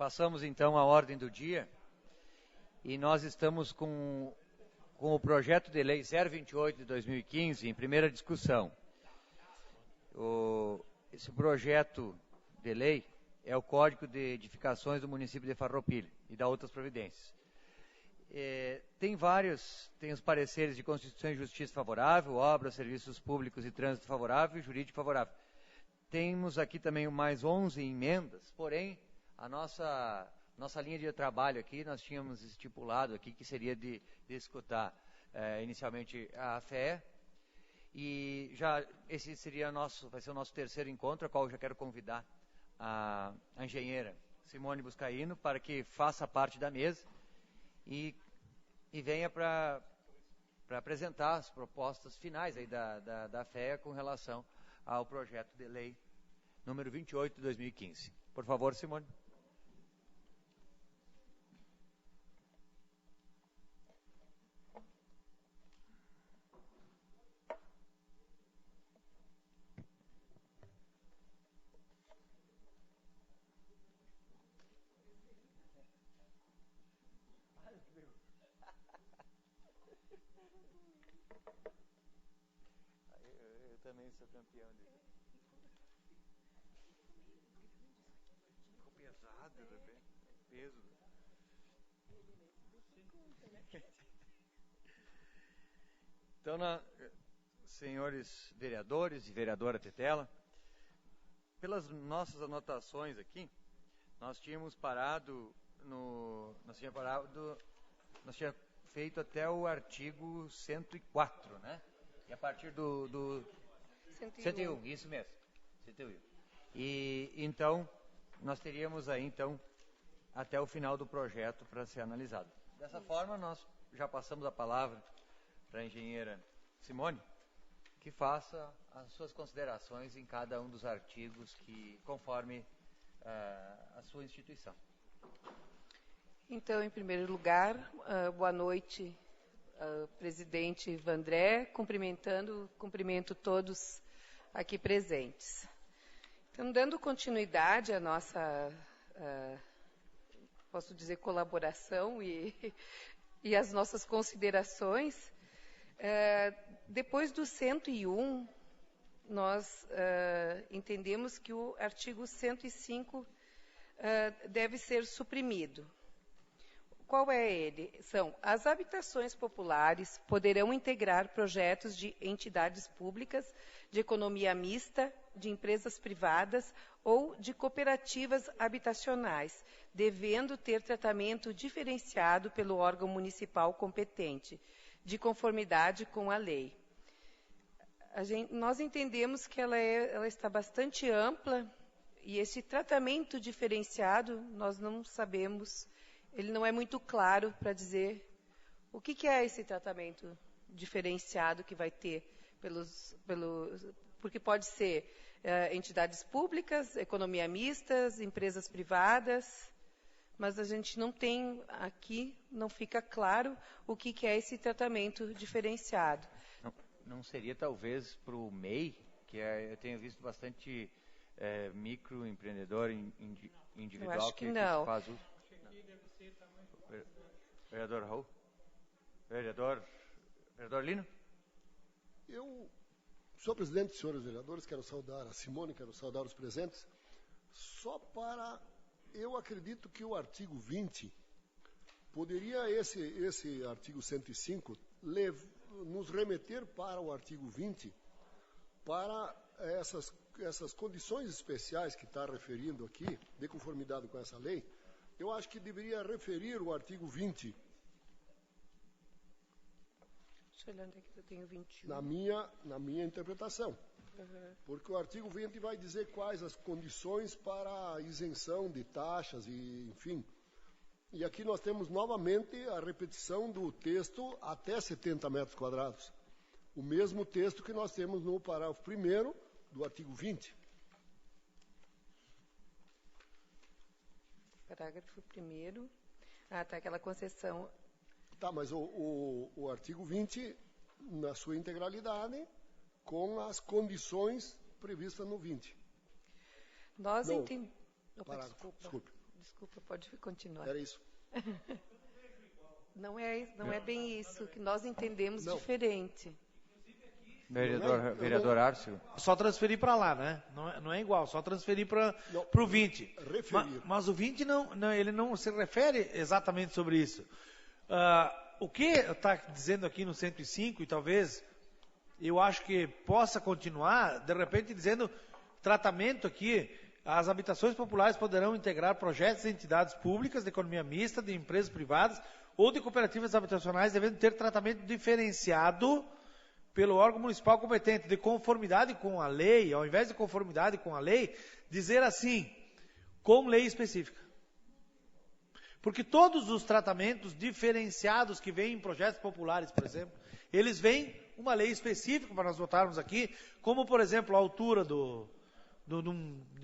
Passamos então à ordem do dia e nós estamos com o projeto de lei 028 de 2015 em primeira discussão. Esse projeto de lei é o Código de Edificações do município de Farroupilha e da outras providências. Tem os pareceres de Constituição e Justiça favorável, obras, serviços públicos e trânsito favorável e jurídico favorável. Temos aqui também mais 11 emendas, porém, a nossa linha de trabalho aqui, nós tínhamos estipulado aqui que seria de escutar inicialmente a FE, e já esse vai ser o nosso terceiro encontro, a qual eu já quero convidar a engenheira Simone Buscaino para que faça parte da mesa e venha para apresentar as propostas finais aí da FEA com relação ao projeto de lei número 28 de 2015. Por favor, Simone. Eu também sou campeão disso. Ficou pesado, de repente. Peso. Então, senhores vereadores e vereadora Tetela, pelas nossas anotações aqui, nós tínhamos feito até o artigo 104, né? E a partir do 101, isso mesmo, 101. E então nós teríamos aí até o final do projeto para ser analisado. Dessa forma, nós já passamos a palavra para a engenheira Simone, que faça as suas considerações em cada um dos artigos conforme a sua instituição. Então, em primeiro lugar, boa noite, presidente Vandré, cumprimento todos aqui presentes. Então, dando continuidade à nossa, posso dizer, colaboração e as nossas considerações, depois do 101, nós entendemos que o artigo 105 deve ser suprimido. Qual é ele? São: as habitações populares poderão integrar projetos de entidades públicas, de economia mista, de empresas privadas ou de cooperativas habitacionais, devendo ter tratamento diferenciado pelo órgão municipal competente, de conformidade com a lei. Nós entendemos que ela está bastante ampla e esse tratamento diferenciado, nós não sabemos, ele não é muito claro para dizer o que é esse tratamento diferenciado que vai ter porque pode ser entidades públicas, economia mistas, empresas privadas, mas a gente não tem aqui, não fica claro o que é esse tratamento diferenciado. Não seria talvez para o MEI, que eu tenho visto bastante microempreendedor individual eu acho que não. faz uso? Vereador Raul? Vereador Lino? Senhor presidente, senhores vereadores, quero saudar a Simone, quero saudar os presentes. Eu acredito que o artigo 20 poderia, esse artigo 105, nos remeter para o artigo 20, para essas condições especiais que está referindo aqui, de conformidade com essa lei. Eu acho que deveria referir o artigo 20. Deixa eu olhar onde é que eu tenho 21. Na minha interpretação. Uhum. Porque o artigo 20 vai dizer quais as condições para a isenção de taxas e, enfim. E aqui nós temos novamente a repetição do texto até 70 metros quadrados. O mesmo texto que nós temos no parágrafo 1º do artigo 20. Parágrafo 1º. Tá, aquela concessão. Tá, mas o artigo 20, na sua integralidade, com as condições previstas no 20. Nós entendemos. Desculpe. Desculpa, pode continuar. Era isso. Não é bem isso, que nós entendemos Não. diferente. Vereador Arcio. Só transferir para lá, né? Não é igual, só transferir para o 20. Mas o 20 ele não se refere exatamente sobre isso. O que está dizendo aqui no 105, e talvez eu acho que possa continuar, de repente dizendo, tratamento aqui, as habitações populares poderão integrar projetos de entidades públicas, de economia mista, de empresas privadas ou de cooperativas habitacionais, devendo ter tratamento diferenciado pelo órgão municipal competente, de conformidade com a lei, ao invés de conformidade com a lei, dizer assim, com lei específica. Porque todos os tratamentos diferenciados que vêm em projetos populares, por exemplo, eles vêm uma lei específica para nós votarmos aqui, como, por exemplo, a altura de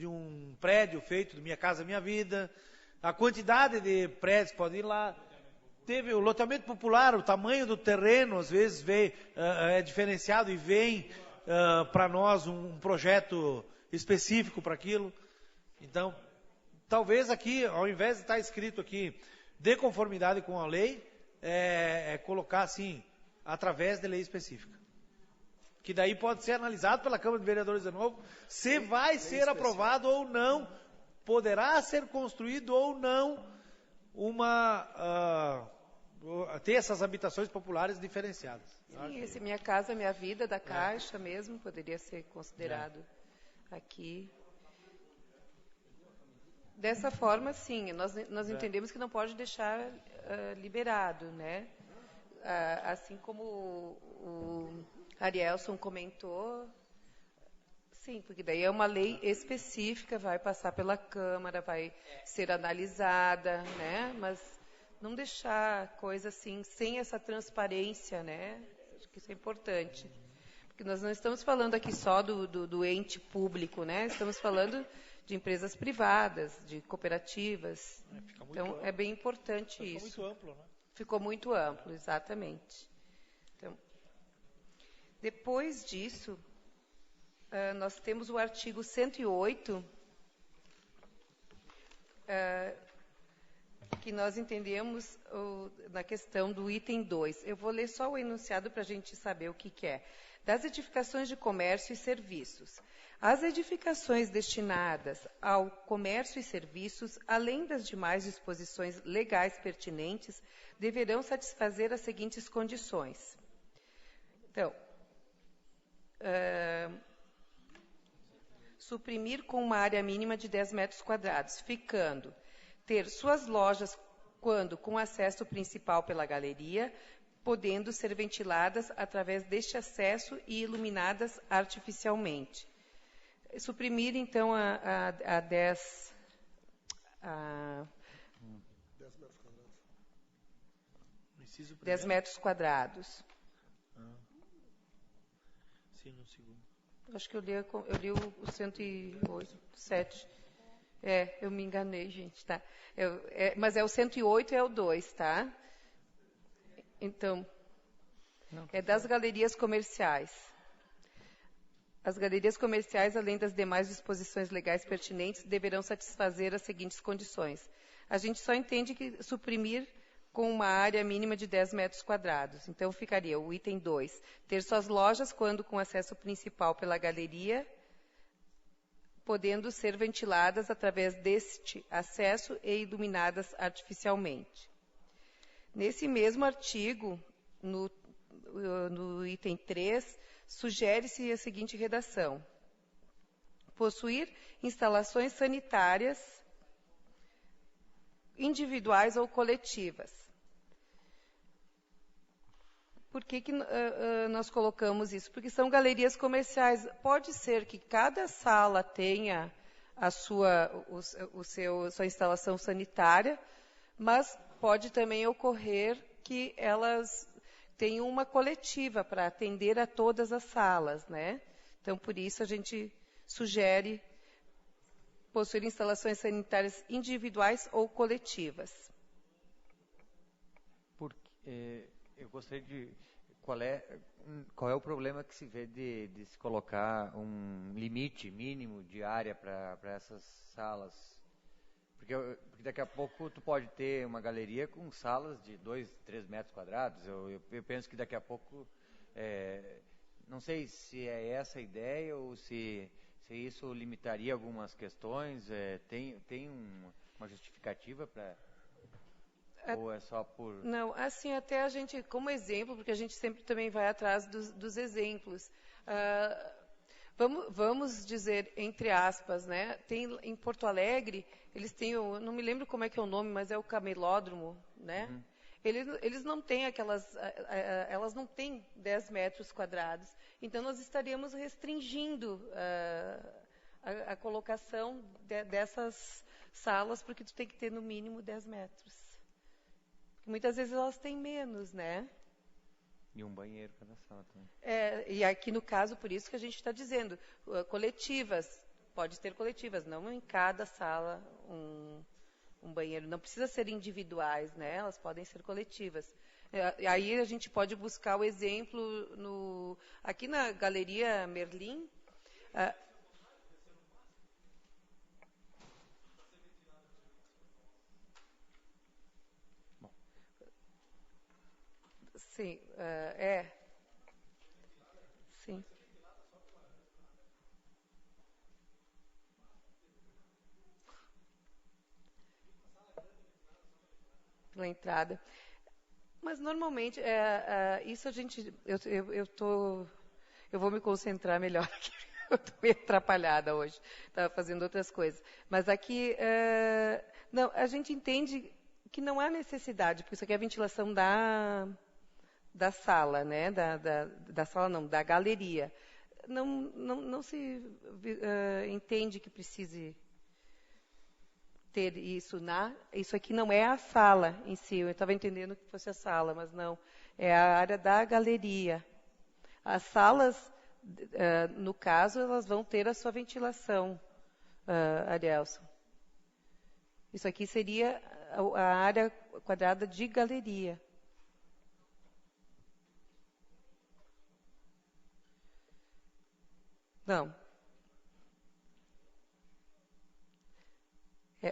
um prédio feito do Minha Casa Minha Vida, a quantidade de prédios que podem ir lá. Teve o loteamento popular, o tamanho do terreno, às vezes é diferenciado e vem para nós um projeto específico para aquilo. Então, talvez aqui, ao invés de estar escrito aqui, de conformidade com a lei, colocar assim, através de lei específica. Que daí pode ser analisado pela Câmara de Vereadores de novo, se vai ser aprovado ou não, poderá ser construído ou não ter essas habitações populares diferenciadas. Sim, esse Minha Casa Minha Vida da Caixa mesmo poderia ser considerado aqui. Dessa forma, sim, nós entendemos que não pode deixar liberado, né? Assim como o Arielson comentou, sim, porque daí é uma lei específica, vai passar pela Câmara, vai ser analisada, né? Mas não deixar coisa assim, sem essa transparência, né? Acho que isso é importante. Porque nós não estamos falando aqui só do ente público, né? Estamos falando de empresas privadas, de cooperativas. Então, é bem importante isso. Ficou muito amplo, né? Ficou muito amplo, exatamente. Então, depois disso, nós temos o artigo 108, que nós entendemos na questão do item 2. Eu vou ler só o enunciado para a gente saber o que é. Das edificações de comércio e serviços. As edificações destinadas ao comércio e serviços, além das demais disposições legais pertinentes, deverão satisfazer as seguintes condições. Então, suprimir com uma área mínima de 10 metros quadrados, ficando ter suas lojas quando com acesso principal pela galeria, podendo ser ventiladas através deste acesso e iluminadas artificialmente. Suprimir, então, a 10 metros quadrados. Sim, no segundo. Acho que eu li o 108, 7. Eu me enganei, gente, tá? Mas é o 108 e é o 2, tá? Então, é das galerias comerciais. As galerias comerciais, além das demais disposições legais pertinentes, deverão satisfazer as seguintes condições. A gente só entende que suprimir com uma área mínima de 10 metros quadrados. Então, ficaria o item 2. Ter suas lojas quando com acesso principal pela galeria, podendo ser ventiladas através deste acesso e iluminadas artificialmente. Nesse mesmo artigo, no item 3, sugere-se a seguinte redação. Possuir instalações sanitárias individuais ou coletivas. Por que nós colocamos isso? Porque são galerias comerciais. Pode ser que cada sala tenha sua instalação sanitária, mas pode também ocorrer que elas tenham uma coletiva para atender a todas as salas, né? Então, por isso, a gente sugere possuir instalações sanitárias individuais ou coletivas. Eu gostaria de... Qual é o problema que se vê de se colocar um limite mínimo de área para essas salas Porque daqui a pouco tu pode ter uma galeria com salas de 2, 3 metros quadrados. Eu penso que daqui a pouco, não sei se é essa a ideia ou se isso limitaria algumas questões. Tem uma justificativa para... Ou é só por... Não, assim, até a gente, como exemplo, porque a gente sempre também vai atrás dos exemplos. Vamos dizer, entre aspas, né? Tem em Porto Alegre, eles têm, não me lembro como é que é o nome, mas é o camelódromo, né? Uhum. Eles não têm elas não têm 10 metros quadrados. Então, nós estaríamos restringindo a colocação dessas salas, porque tu tem que ter no mínimo 10 metros. Muitas vezes elas têm menos, né? E um banheiro cada sala também. E aqui no caso, por isso que a gente está dizendo, coletivas, pode ter coletivas, não em cada sala um banheiro. Não precisa ser individuais, né? Elas podem ser coletivas. Aí a gente pode buscar o exemplo aqui na Galeria Merlin. Sim, Sim. Pela entrada. Mas normalmente, isso a gente... Eu vou me concentrar melhor aqui. Eu estou meio atrapalhada hoje. Estava fazendo outras coisas. Mas aqui, não, a gente entende que não há necessidade, porque isso aqui é a ventilação da sala, né? Da sala não, da galeria. Não se entende que precise ter isso isso aqui não é a sala em si. Eu estava entendendo que fosse a sala, mas não. É a área da galeria. As salas, no caso, elas vão ter a sua ventilação, Arielson. Isso aqui seria a área quadrada de galeria. Não.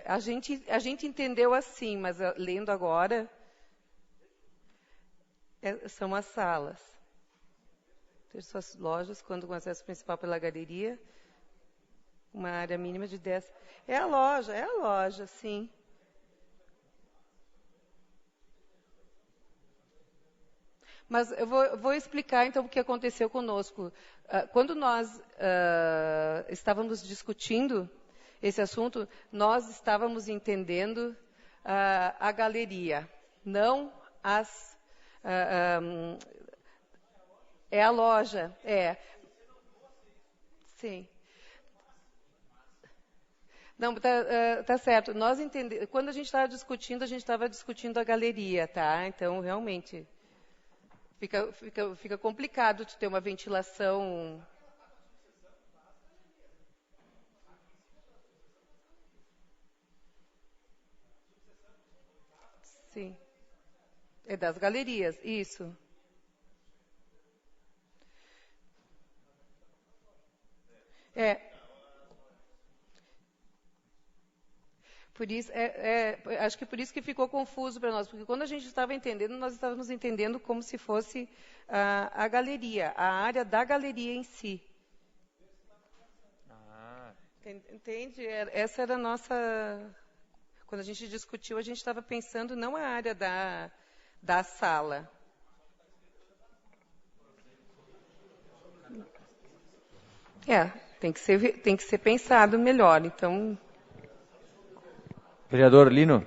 A gente entendeu assim, mas lendo agora, são as salas. Ter suas lojas, quando com acesso principal pela galeria, uma área mínima de 10. É a loja, sim. Mas eu vou explicar, então, o que aconteceu conosco. Quando nós estávamos discutindo esse assunto, nós estávamos entendendo a galeria, não as... é a loja, Sim. Não, tá certo. Nós entendemos. Quando a gente estava discutindo a galeria, tá? Então, realmente... Fica complicado de ter uma ventilação. Sim. É das galerias, isso. Por isso, acho que por isso que ficou confuso para nós, porque quando a gente estava entendendo, nós estávamos entendendo como se fosse a galeria, a área da galeria em si. Entende? Essa era a nossa... Quando a gente discutiu, a gente estava pensando não a área da sala. Tem que ser pensado melhor, então... Vereador Lino.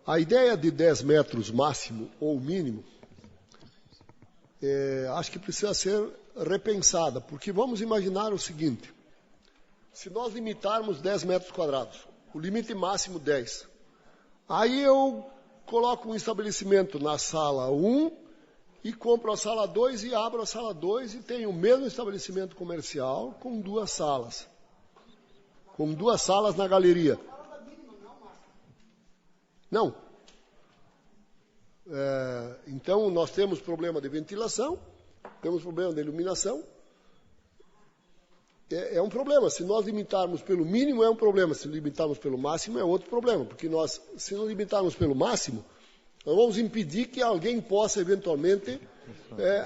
A ideia de 10 metros máximo ou mínimo, acho que precisa ser repensada, porque vamos imaginar o seguinte, se nós limitarmos 10 metros quadrados, o limite máximo 10, aí eu coloco um estabelecimento na sala 1 e compro a sala 2 e abro a sala 2 e tenho o mesmo estabelecimento comercial com 2 salas. Com 2 salas na galeria. Não. Então, nós temos problema de ventilação, temos problema de iluminação é um problema. Se nós limitarmos pelo mínimo, é um problema. Se limitarmos pelo máximo, é outro problema. Porque se não limitarmos pelo máximo, nós vamos impedir que alguém possa, eventualmente,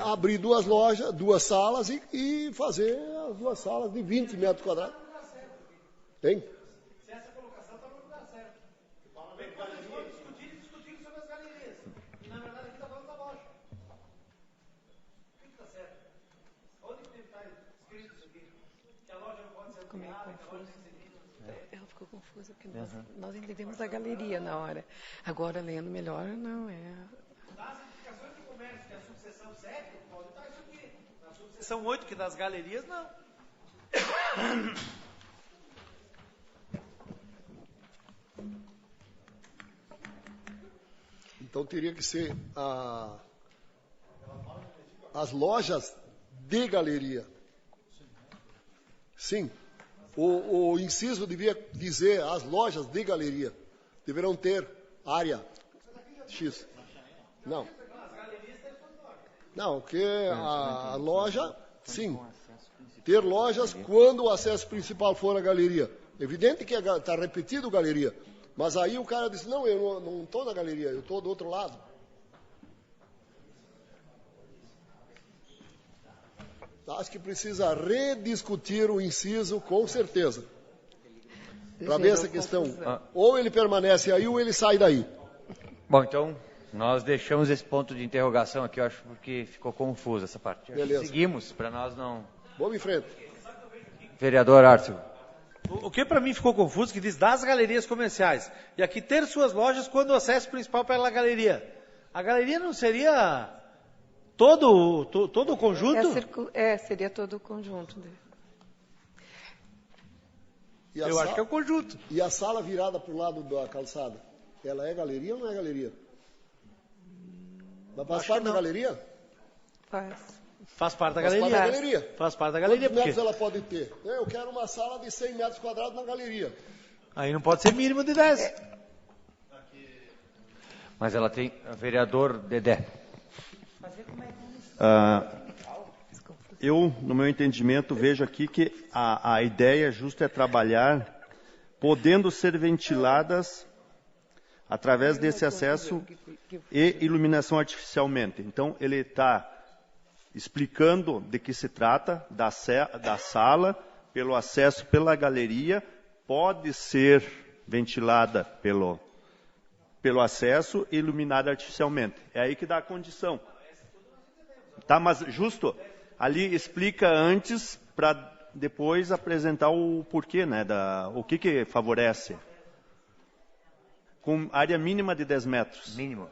abrir 2 lojas, 2 salas e fazer as 2 salas de 20 metros quadrados. Tem? Se essa colocação está no lugar certo. Discutindo sobre as galerias. E, na verdade, aqui está falando da loja. O que está certo? Onde está escrito isso aqui? Que a loja não pode ser ampliada, que a loja tem que ser... Ela ficou confusa, porque nós entendemos a galeria na hora. Agora, lendo melhor, não é... Nas indicações de comércio, que é a subseção 7, pode estar isso aqui. Na subseção 8, que das galerias, não. Então teria que ser as lojas de galeria. Sim. O inciso devia dizer as lojas de galeria deverão ter área X. Não. Não, porque a loja, sim. Ter lojas quando o acesso principal for a galeria. Evidente que está repetido galeria. Mas aí o cara disse, não, eu não estou na galeria, eu estou do outro lado. Acho que precisa rediscutir o inciso, com certeza. Para ver essa questão. Ou ele permanece aí, ou ele sai daí. Bom, então, nós deixamos esse ponto de interrogação aqui, eu acho, porque ficou confuso essa parte. Beleza. Seguimos, para nós não... Vamos em frente. Vereador Arceo. O que para mim ficou confuso, que diz das galerias comerciais. E aqui ter suas lojas quando o acesso principal pela galeria. A galeria não seria todo o conjunto? Seria todo o conjunto dele. Eu acho que é o conjunto. E a sala virada para o lado da calçada, ela é galeria ou não é galeria? Mas faz parte da galeria? Faz parte da Faz galeria. parte da galeria. Faz parte da galeria. Quantos metros ela pode ter? Eu quero uma sala de 100 metros quadrados na galeria. Aí não pode ser mínimo de 10. Mas ela tem... Vereador Dedé. Eu, no meu entendimento, vejo aqui que a ideia justa é trabalhar podendo ser ventiladas através desse acesso e iluminação artificialmente. Então, ele está explicando de que se trata da sala, pelo acesso pela galeria, pode ser ventilada pelo acesso e iluminada artificialmente. É aí que dá a condição. Tá, mas justo, ali explica antes para depois apresentar o porquê, né, o que favorece. Com área mínima de 10 metros. Mínimo.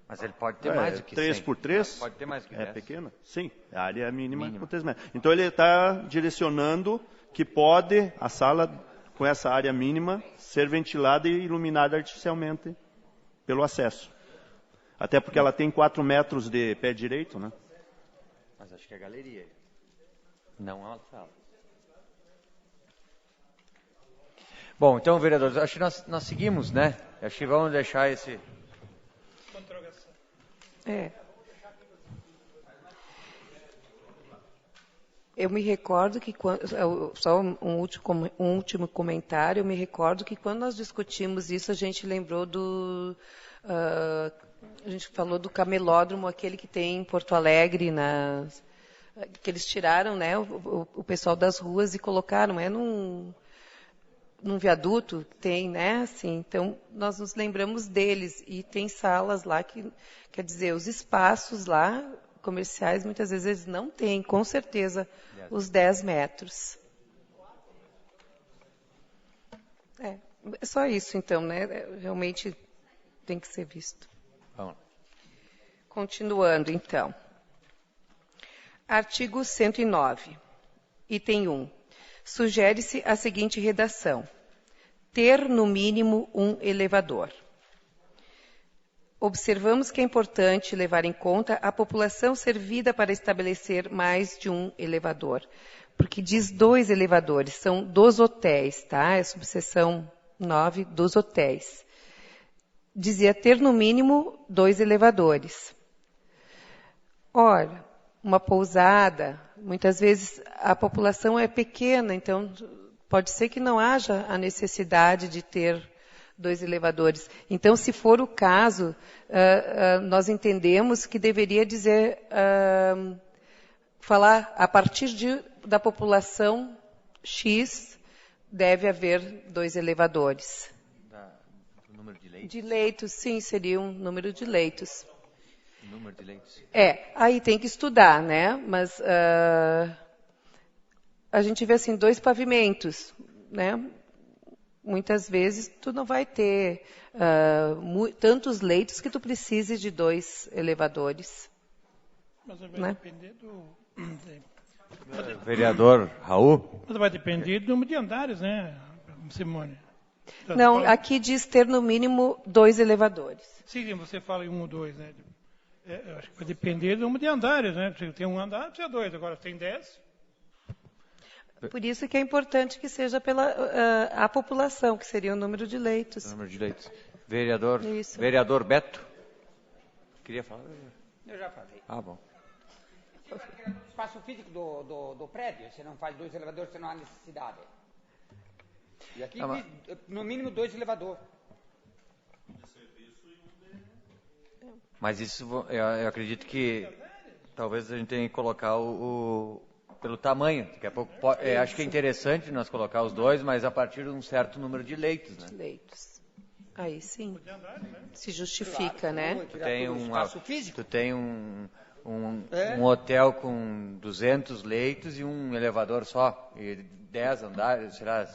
Mas ele pode ter mais do que 3 por 3? Pode ter mais do que 10. É pequena? Sim, a área mínima com 3 metros. Então ele está direcionando que pode a sala com essa área mínima ser ventilada e iluminada artificialmente pelo acesso. Até porque ela tem 4 metros de pé direito, né? Mas acho que é galeria. Não a sala. Bom, então, vereadores, acho que nós seguimos, né? Acho que vamos deixar esse... Eu me recordo que, só um último comentário, eu me recordo que quando nós discutimos isso, a gente lembrou a gente falou do camelódromo, aquele que tem em Porto Alegre, que eles tiraram, né, o pessoal das ruas e colocaram, num viaduto, tem, né, assim, então nós nos lembramos deles, e tem salas lá que, quer dizer, os espaços lá, comerciais, muitas vezes eles não têm, com certeza, os 10 metros. É só isso, então, né, realmente tem que ser visto. Vamos. Continuando, então. Artigo 109, item 1. Sugere-se a seguinte redação: ter, no mínimo, um elevador. Observamos que é importante levar em conta a população servida para estabelecer mais de um elevador, porque diz 2 elevadores, são dos hotéis, tá? É a subseção 9 dos hotéis. Dizia ter, no mínimo, 2 elevadores. Ora, uma pousada, muitas vezes a população é pequena, então pode ser que não haja a necessidade de ter 2 elevadores. Então, se for o caso, nós entendemos que deveria dizer, falar a partir da população X, deve haver 2 elevadores. O número de leitos? De leitos, sim, seria um número de leitos. O número de leitos? Aí tem que estudar, né? Mas a gente vê assim 2 pavimentos, né? Muitas vezes tu não vai ter tantos leitos que tu precise de 2 elevadores. Mas vai depender do... Vereador Raul? Mas vai depender do número de andares, né, Simone? Não, aqui diz ter no mínimo 2 elevadores. Sim, você fala em 1 ou 2, né? Eu acho que vai depender do número de andares, né? Se tem 1 andar, precisa 2. Agora, se tem 10... Por isso que é importante que seja pela a população, que seria o número de leitos. O número de leitos. Vereador Beto? Queria falar? Eu já falei. Ah, bom. Espaço físico do prédio, você não faz 2 elevadores, você não há necessidade. E aqui, no mínimo, 2 elevadores. Mas isso, eu acredito que talvez a gente tenha que colocar pelo tamanho. Daqui a pouco, acho que é interessante nós colocar os 2, mas a partir de um certo número de leitos, né? Leitos. Aí sim, se justifica, né? Tu tem um hotel com 200 leitos e um elevador só, e 10 andares, será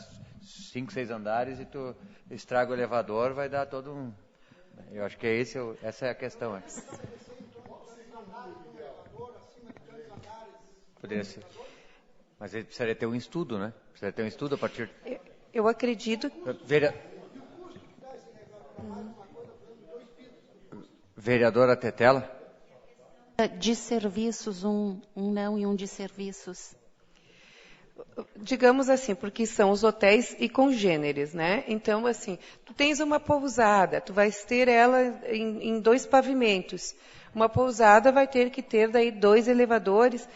5, 6 andares, e tu estraga o elevador, vai dar todo um... Eu acho que essa é a questão. É. Poderia ser. Mas ele precisaria ter um estudo, né? Precisaria ter um estudo a partir... Eu acredito... Vereadora Tetela? De serviços, um não e um de serviços. Digamos assim, porque são os hotéis e congêneres, né? Então, assim, tu tens uma pousada, tu vais ter ela em 2 pavimentos. Uma pousada vai ter que ter daí 2 elevadores.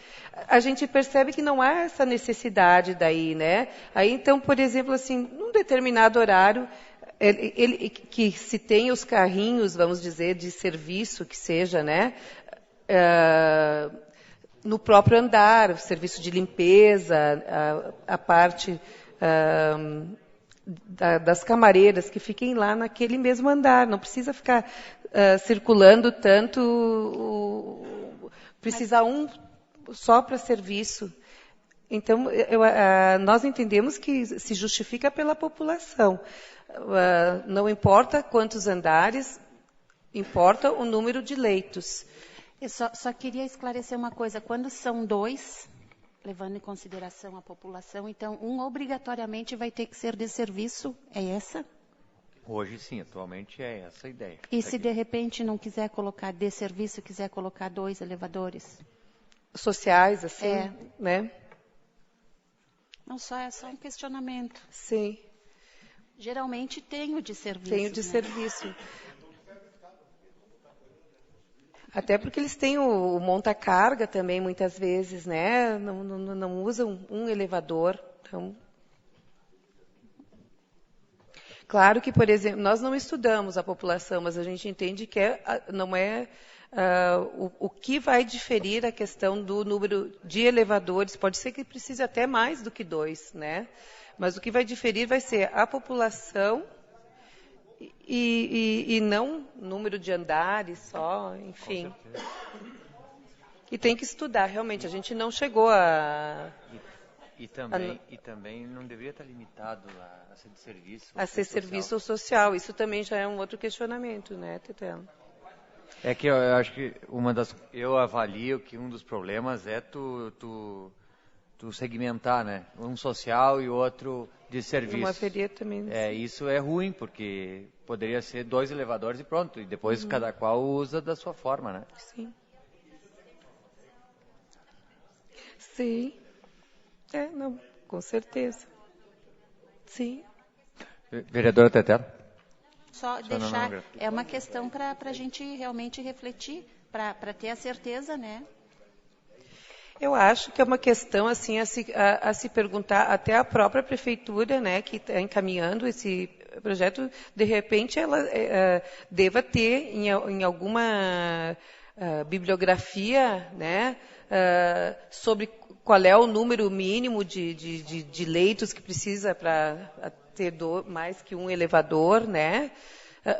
A gente percebe que não há essa necessidade daí, né? Aí, então, por exemplo, assim, num determinado horário, que se tem os carrinhos, vamos dizer, de serviço, que seja, né? No próprio andar, o serviço de limpeza, a parte das camareiras, que fiquem lá naquele mesmo andar. Não precisa ficar circulando tanto, precisar um só para serviço. Então, nós entendemos que se justifica pela população. Não importa quantos andares, importa o número de leitos. Eu só queria esclarecer uma coisa. Quando são 2, levando em consideração a população, então um obrigatoriamente vai ter que ser de serviço, é essa? Hoje sim, atualmente é essa a ideia. E se de repente não quiser colocar de serviço, quiser colocar 2 elevadores? Sociais, assim, né? Não, é só um questionamento. Sim. Geralmente tem o de serviço. Tem o de serviço. Até porque eles têm o monta-carga também, muitas vezes, né? Não usam um elevador. Então... Claro que, por exemplo, nós não estudamos a população, mas a gente entende que não é o que vai diferir a questão do número de elevadores. Pode ser que precise até mais do que 2, né? Mas o que vai diferir vai ser a população e não número de andares só, enfim. E tem que estudar, realmente. A gente não chegou a... E também não deveria estar limitado a ser de serviço. A ser serviço social. Isso também já é um outro questionamento, né, Tetela? É que eu acho que eu avalio que um dos problemas é tu segmentar, né? Um social e outro de serviço. Uma feria também. Isso é ruim, porque poderia ser 2 elevadores e pronto. E depois cada qual usa da sua forma, né? Sim. Sim. Não, com certeza. Sim. Vereadora Tetela? Só deixar, é uma questão para a gente realmente refletir, para ter a certeza, né? Eu acho que é uma questão assim a se perguntar até a própria prefeitura, né, que está encaminhando esse projeto, de repente ela deva ter em alguma bibliografia, né, sobre qual é o número mínimo de leitos que precisa para ter mais que um elevador, né?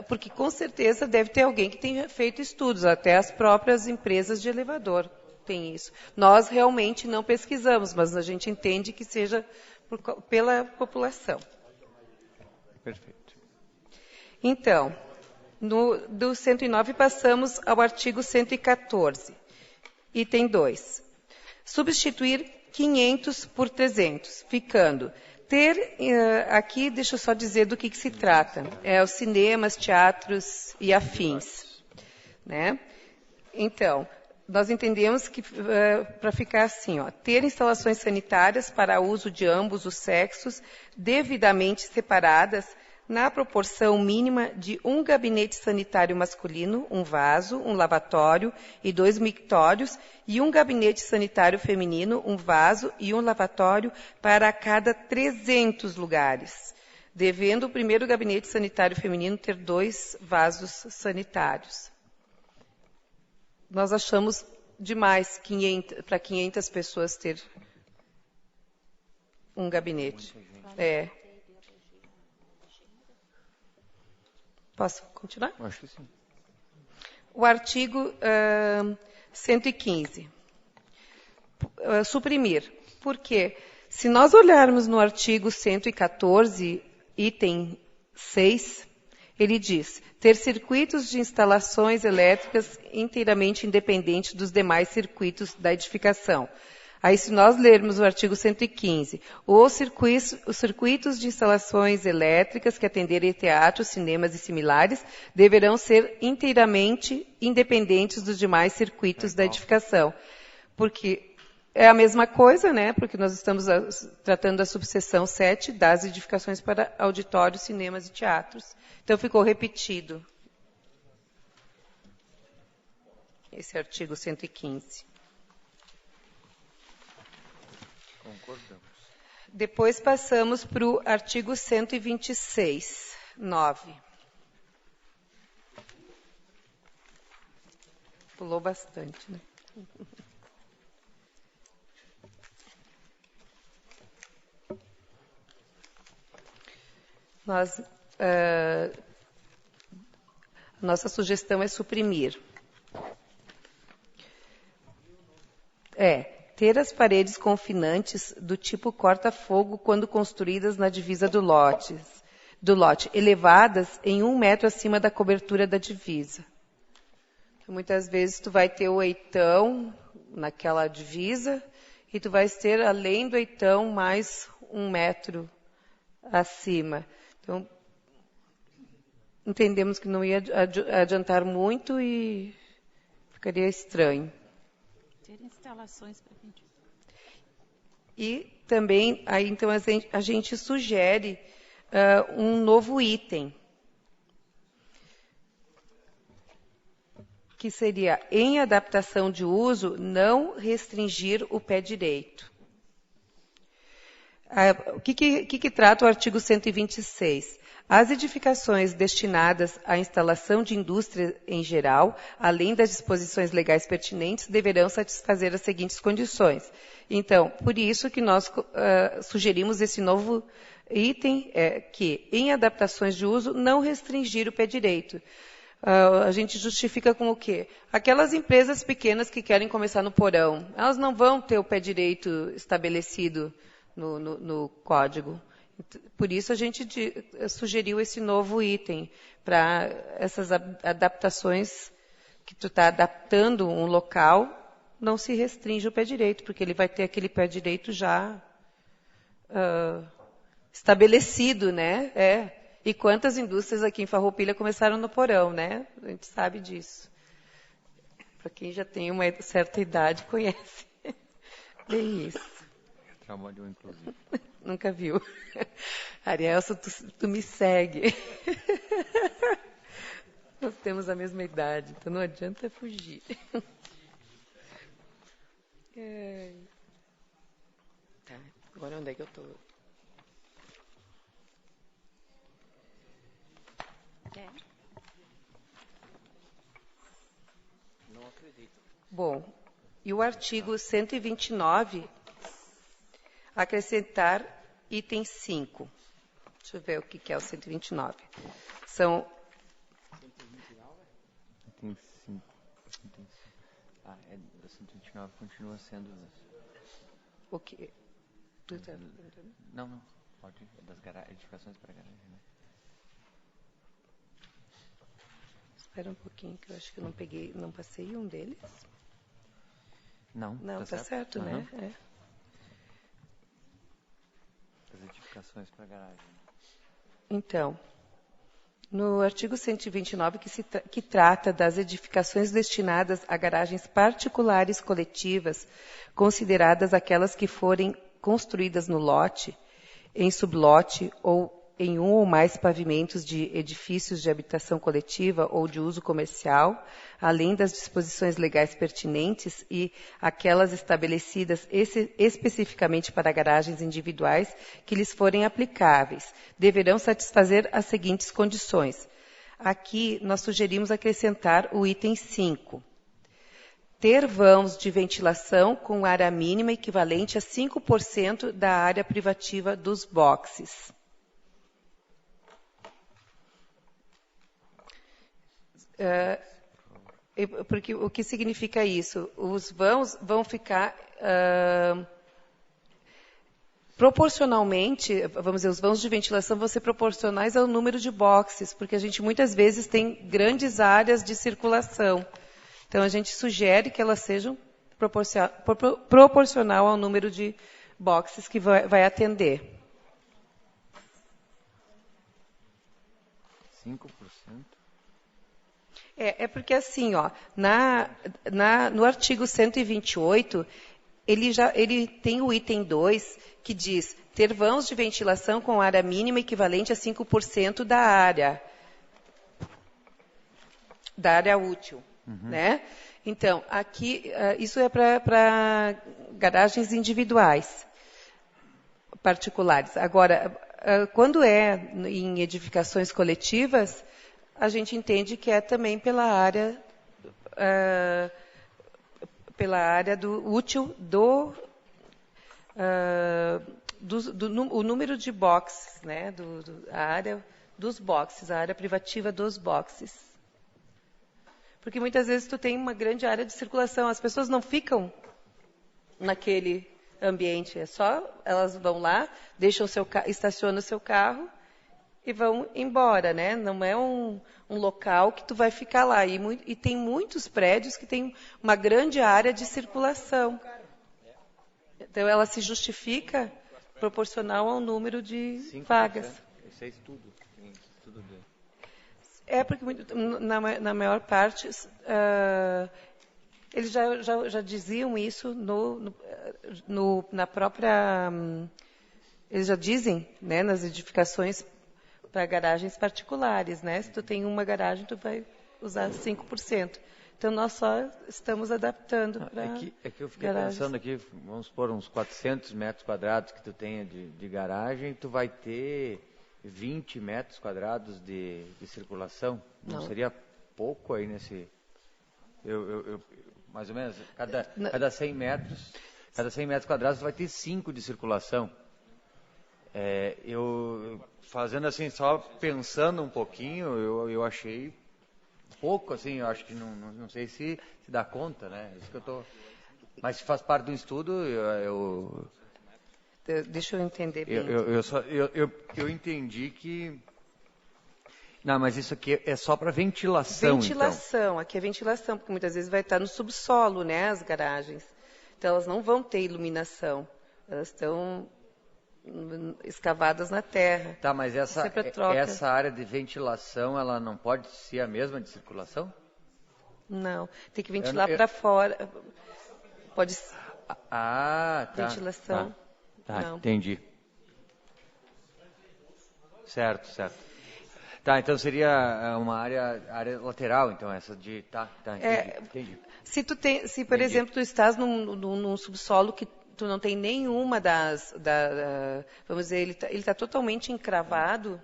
Porque com certeza deve ter alguém que tenha feito estudos, até as próprias empresas de elevador têm isso. Nós realmente não pesquisamos, mas a gente entende que seja pela população. Perfeito. Então, do 109 passamos ao artigo 114, item 2. Substituir 500 por 300, ficando... aqui, deixa eu só dizer do que se trata. Os cinemas, teatros e afins. Né? Então, nós entendemos que, para ficar assim, ter instalações sanitárias para uso de ambos os sexos, devidamente separadas, na proporção mínima de um gabinete sanitário masculino, um vaso, um lavatório e 2 mictórios, e um gabinete sanitário feminino, um vaso e um lavatório para cada 300 lugares, devendo o primeiro gabinete sanitário feminino ter 2 vasos sanitários. Nós achamos demais para 500 pessoas ter um gabinete. Posso continuar? Acho que sim. O artigo 115. Suprimir. Por quê? Se nós olharmos no artigo 114, item 6, ele diz: ter circuitos de instalações elétricas inteiramente independentes dos demais circuitos da edificação. Aí, se nós lermos o artigo 115, os circuitos de instalações elétricas que atenderem teatros, cinemas e similares deverão ser inteiramente independentes dos demais circuitos da edificação. Porque é a mesma coisa, né? Porque nós estamos tratando da subseção 7 das edificações para auditórios, cinemas e teatros. Então, ficou repetido esse artigo 115. Concordamos. Depois passamos para o artigo 126, 9. Pulou bastante, né? Nossa sugestão é suprimir. Ter as paredes confinantes do tipo corta-fogo quando construídas na divisa do lote, elevadas em 1 metro acima da cobertura da divisa. Então, muitas vezes tu vai ter o eitão naquela divisa e tu vais ter, além do eitão, mais 1 metro acima. Então, entendemos que não ia adiantar muito e ficaria estranho. Ter instalações para E também, aí, então, a gente sugere um novo item, que seria, em adaptação de uso, não restringir o pé direito. O que trata o artigo 126? As edificações destinadas à instalação de indústria em geral, além das disposições legais pertinentes, deverão satisfazer as seguintes condições. Então, por isso que nós sugerimos esse novo item, que, em adaptações de uso, não restringir o pé direito. A gente justifica com o quê? Aquelas empresas pequenas que querem começar no porão, elas não vão ter o pé direito estabelecido no código. Por isso a gente sugeriu esse novo item, para essas adaptações que tu está adaptando um local, não se restringe o pé direito, porque ele vai ter aquele pé direito já estabelecido, né? E quantas indústrias aqui em Farroupilha começaram no porão, né? A gente sabe disso. Para quem já tem uma certa idade, conhece bem isso. Trabalhou, inclusive. Nunca viu. Arielson, tu me segue. Nós temos a mesma idade, então não adianta fugir. Tá, agora onde é que eu estou? Não acredito. Bom, e o artigo 129, acrescentar item 5. Deixa eu ver o que é o 129. São... Item 5. Ah, o 129 continua sendo... O quê? Não. Pode ir. É das edificações para garagem, né? Espera um pouquinho, que eu acho que eu não passei um deles. Não, tá certo, né? É. As edificações para garagem. Então, no artigo 129, que trata das edificações destinadas a garagens particulares coletivas, consideradas aquelas que forem construídas no lote, em sublote ou em um ou mais pavimentos de edifícios de habitação coletiva ou de uso comercial, além das disposições legais pertinentes e aquelas estabelecidas especificamente para garagens individuais que lhes forem aplicáveis, deverão satisfazer as seguintes condições. Aqui, nós sugerimos acrescentar o item 5. Ter vãos de ventilação com área mínima equivalente a 5% da área privativa dos boxes. Porque o que significa isso? Os vãos vão ficar proporcionalmente, vamos dizer, os vãos de ventilação vão ser proporcionais ao número de boxes, porque a gente muitas vezes tem grandes áreas de circulação. Então, a gente sugere que elas sejam proporcional ao número de boxes que vai atender. 5%? É porque assim, ó, no artigo 128, ele tem o item 2, que diz ter vãos de ventilação com área mínima equivalente a 5% da área útil. Né? Então, aqui, isso é para garagens individuais, particulares. Agora, quando é em edificações coletivas, a gente entende que é também pela área do útil o número de boxes, né? A área dos boxes, a área privativa dos boxes. Porque muitas vezes tu tem uma grande área de circulação, as pessoas não ficam naquele ambiente, é só elas vão lá, estacionam o seu carro e vão embora, né? Não é um local que tu vai ficar lá. E tem muitos prédios que têm uma grande área de circulação. Então, ela se justifica proporcional ao número de 5%. Vagas. Isso é estudo. Porque na maior parte eles já diziam isso na própria... Eles já dizem, né, nas edificações para garagens particulares, né? Se tu tem uma garagem, tu vai usar 5%. Então, nós só estamos adaptando para É que eu fiquei pensando aqui, vamos supor, uns 400 metros quadrados que tu tenha de garagem, tu vai ter 20 metros quadrados de circulação. Não seria pouco aí nesse... mais ou menos, cada 100 metros quadrados tu vai ter 5 de circulação. Eu fazendo assim, só pensando um pouquinho, eu achei pouco, assim, eu acho que não sei se dá conta, né? Isso que eu tô... Mas se faz parte do estudo, Deixa eu entender bem. Eu entendi que... Não, mas isso aqui é só para ventilação, então. Aqui é ventilação, porque muitas vezes vai estar no subsolo, né, as garagens. Então, elas não vão ter iluminação. Elas estão escavadas na terra. Tá, mas essa área de ventilação, ela não pode ser a mesma de circulação? Não, tem que ventilar para fora. Pode ser. Tá. Tá, então seria uma área lateral, então, essa de... Tá, entendi. Se por exemplo, tu estás num subsolo que tu não tem nenhuma vamos dizer, ele está totalmente encravado,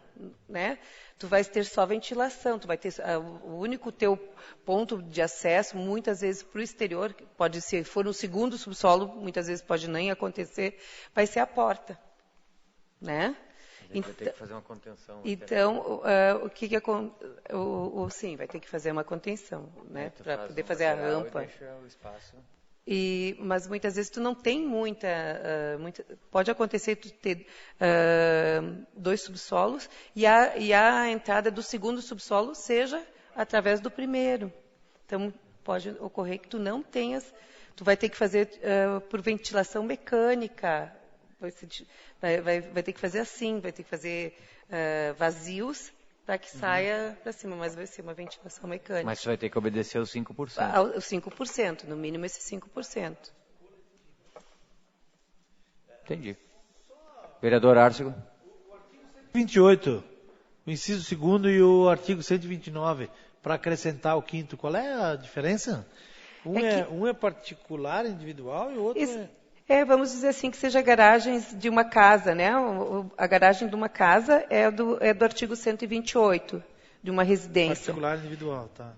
né? Tu vais ter só ventilação, tu vai ter o único teu ponto de acesso, muitas vezes para o exterior, pode ser, for no segundo subsolo, muitas vezes pode nem acontecer, vai ser a porta, né? Vai ter que fazer uma contenção. Então, sim, vai ter que fazer uma contenção, né? Para poder fazer a rampa. O espaço. Mas muitas vezes tu não tem muita pode acontecer tu ter 2 subsolos e a entrada do segundo subsolo seja através do primeiro. Então pode ocorrer que tu não tenhas, tu vai ter que fazer por ventilação mecânica, vai ter que fazer assim, vai ter que fazer vazios para que saia para cima, mas vai ser uma ventilação mecânica. Mas você vai ter que obedecer aos 5%. Os 5%, no mínimo esse 5%. Entendi. Vereador Arcego. O artigo 128, o inciso 2º e o artigo 129, para acrescentar o 5º, qual é a diferença? Um é particular, individual, e o outro vamos dizer assim, que seja garagens de uma casa, né? A garagem de uma casa é do artigo 128, de uma residência. Particular individual, tá.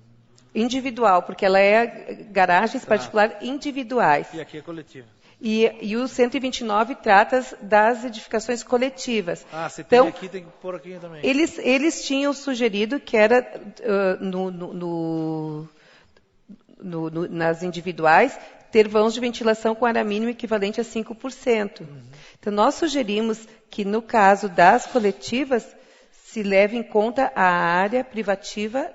Individual, porque ela é garagens particular individuais. E aqui é coletiva. E o 129 trata das edificações coletivas. Se tem aqui, tem que pôr aqui também. Eles tinham sugerido que era nas individuais ter vãos de ventilação com área mínima equivalente a 5%. Então, nós sugerimos que, no caso das coletivas, se leve em conta a área privativa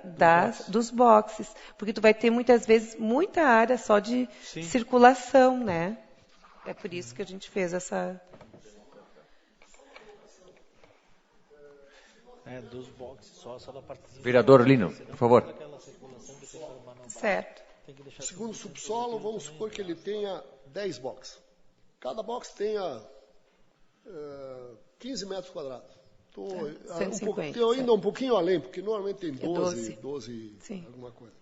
dos boxes, porque tu vai ter, muitas vezes, muita área só de circulação, né? É por isso que a gente fez essa... Dos boxes só da parte... Vereador Lino, por favor. Certo. Segundo subsolo, vamos supor que ele tenha 10 boxes. Cada box tenha 15 metros quadrados. Estou indo um pouquinho além, porque normalmente tem 12 alguma coisa.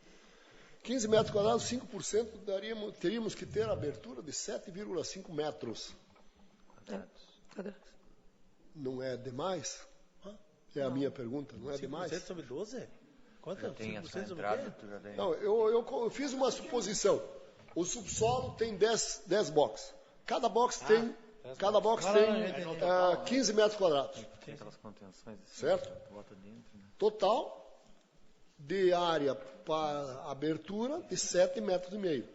15 metros quadrados, 5%, teríamos que ter abertura de 7,5 metros. Não é demais? É a minha pergunta, não é demais? 5% sobre 12? Quanto? Tem a sua entrada, tu já tem. Não, eu fiz uma suposição. O subsolo tem 10 boxes. Cada box tem 15 metros quadrados. Tem aquelas contenções assim, certo? Bota dentro, né? Total de área para abertura de 7,5 metros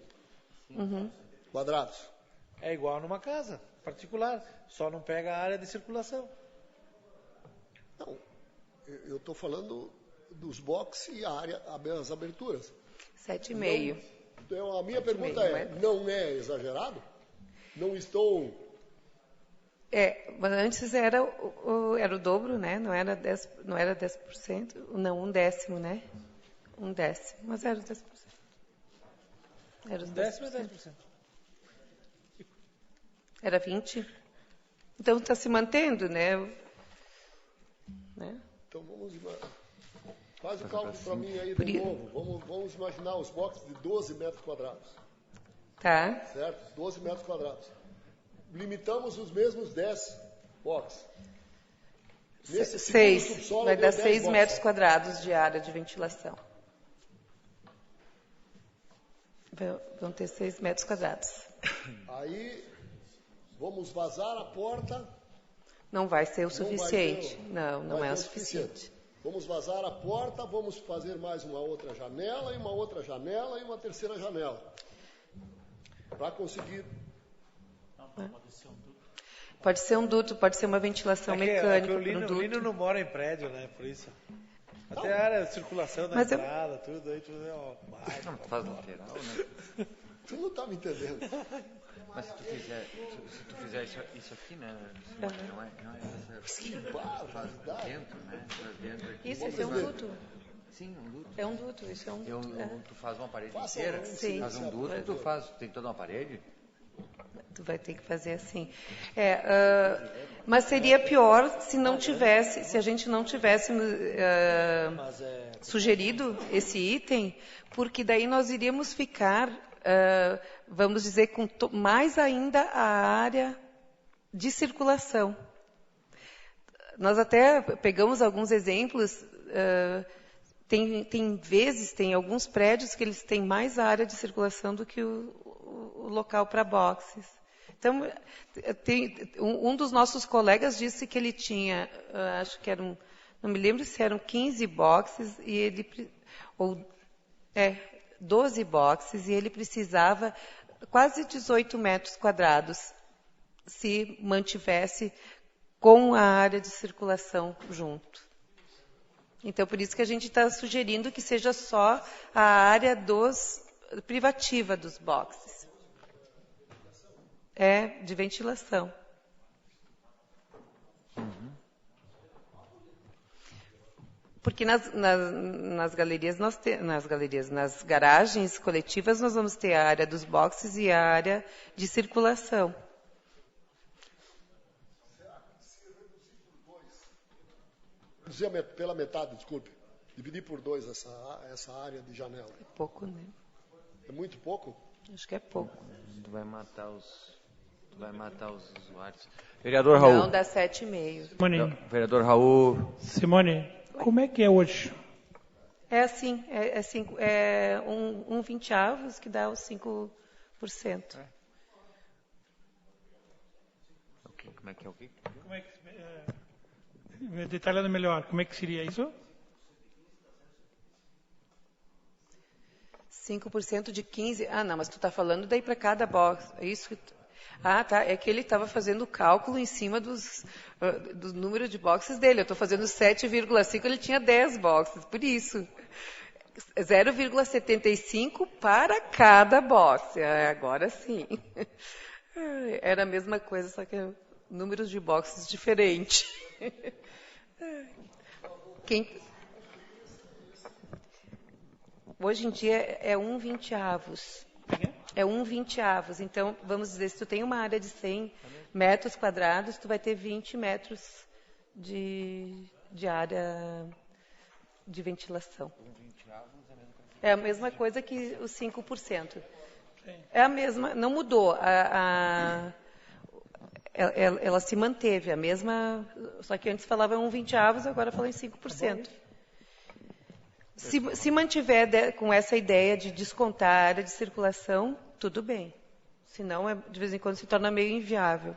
quadrados. É igual numa casa particular, só não pega a área de circulação. Não, eu estou falando dos boxes e as aberturas. 7,5. Então, a minha pergunta não é exagerado? Não estou... mas antes era o dobro, né? Não era 10%, não, 1/10, né? 1/10, mas era os 10%. Era os 10%. 10%. Era 20%. Então está se mantendo, né? Então vamos faz o cálculo para mim aí de novo. Vamos imaginar os boxes de 12 metros quadrados. Tá. Certo? 12 metros quadrados. Limitamos os mesmos 10 boxes. 6. Vai dar 6 metros quadrados de área de ventilação. Vão ter 6 metros quadrados. Aí, vamos vazar a porta. Não vai ser o suficiente. Não é o suficiente. Vamos vazar a porta, vamos fazer mais uma outra janela, e uma outra janela, e uma terceira janela. Para conseguir... Pode ser um duto, pode ser uma ventilação mecânica. O Lino não mora em prédio, né? Por isso. Até a área de circulação da entrada, tudo aí, tudo é Não, tu faz lateral, né? Tu não está me entendendo. Mas se tu fizer isso aqui, né? Não é essa... Que barbaridade. Faz dentro, né? Isso é um duto. Sim, um duto. É um duto, isso é um duto. Tu faz uma parede inteira? Sim. Faz um duto, tem toda uma parede? Tu vai ter que fazer assim. Mas seria pior se não tivesse, se a gente não tivesse sugerido esse item, porque daí nós iríamos ficar, vamos dizer, com mais ainda a área de circulação. Nós até pegamos alguns exemplos, tem alguns prédios que eles têm mais área de circulação do que o local para boxes. Então, um dos nossos colegas disse que ele tinha, acho que eram, não me lembro se eram 15 boxes, ou 12 boxes, e ele precisava quase 18 metros quadrados se mantivesse com a área de circulação junto. Então, por isso que a gente está sugerindo que seja só a área privativa dos boxes. De ventilação. Porque nas garagens coletivas, nós vamos ter a área dos boxes e a área de circulação. Pela metade, desculpe. Dividir por 2 essa área de janela. É pouco, né? É muito pouco? Acho que é pouco. Tu vai matar os usuários. Vereador Raul. Não, dá 7,5. Vereador Raul. Simone, como é que é hoje? É assim, é 20 avos que dá os 5%. Como é que é o quê? Como é que, detalhando melhor, como é que seria isso? 5% de 15. Ah, não, mas tu está falando daí para cada box. É isso que tá. É que ele estava fazendo o cálculo em cima do número de boxes dele. Eu estou fazendo 7,5, ele tinha 10 boxes, por isso. 0,75 para cada box. Agora sim. Era a mesma coisa, só que números de boxes diferentes. Hoje em dia é 1,20 avos. É 1,20 avos. Então, vamos dizer, se tu tem uma área de 100 metros quadrados, tu vai ter 20 metros de área de ventilação. É a mesma coisa que os 5%. É a mesma, não mudou. Ela se manteve, a mesma, só que antes falava 1,20 avos, agora fala em 5%. Se mantiver com essa ideia de descontar a área de circulação, tudo bem. Senão, de vez em quando, se torna meio inviável.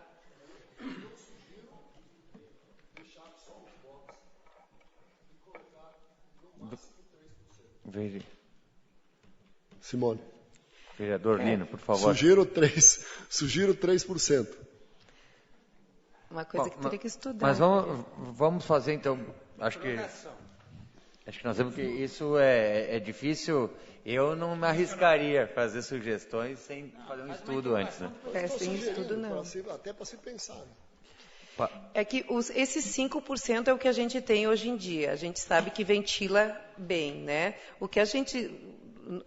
Simone. Vereador Lino, por favor. Sugiro 3%. Uma coisa que teria que estudar. Mas vamos fazer, então, acho que nós temos que... Isso é difícil. Eu não me arriscaria a fazer sugestões sem fazer um estudo antes. Né? Sem estudo, não. Até para se pensar. Né? É que esses 5% é o que a gente tem hoje em dia. A gente sabe que ventila bem, né? O que a gente...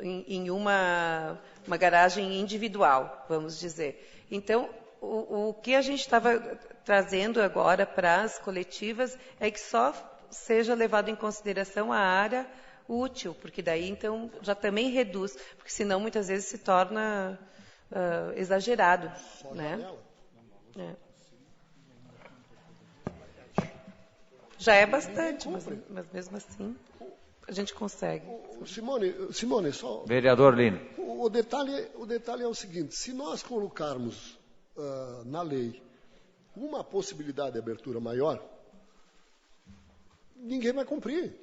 Em uma garagem individual, vamos dizer. Então, o que a gente estava trazendo agora para as coletivas é que só seja levado em consideração a área útil, porque daí, então, já também reduz, porque senão muitas vezes se torna exagerado. Só né? Já é bastante, mas mesmo assim... A gente consegue. Simone, só... Vereador Lino. O detalhe é o seguinte, se nós colocarmos na lei uma possibilidade de abertura maior, ninguém vai cumprir.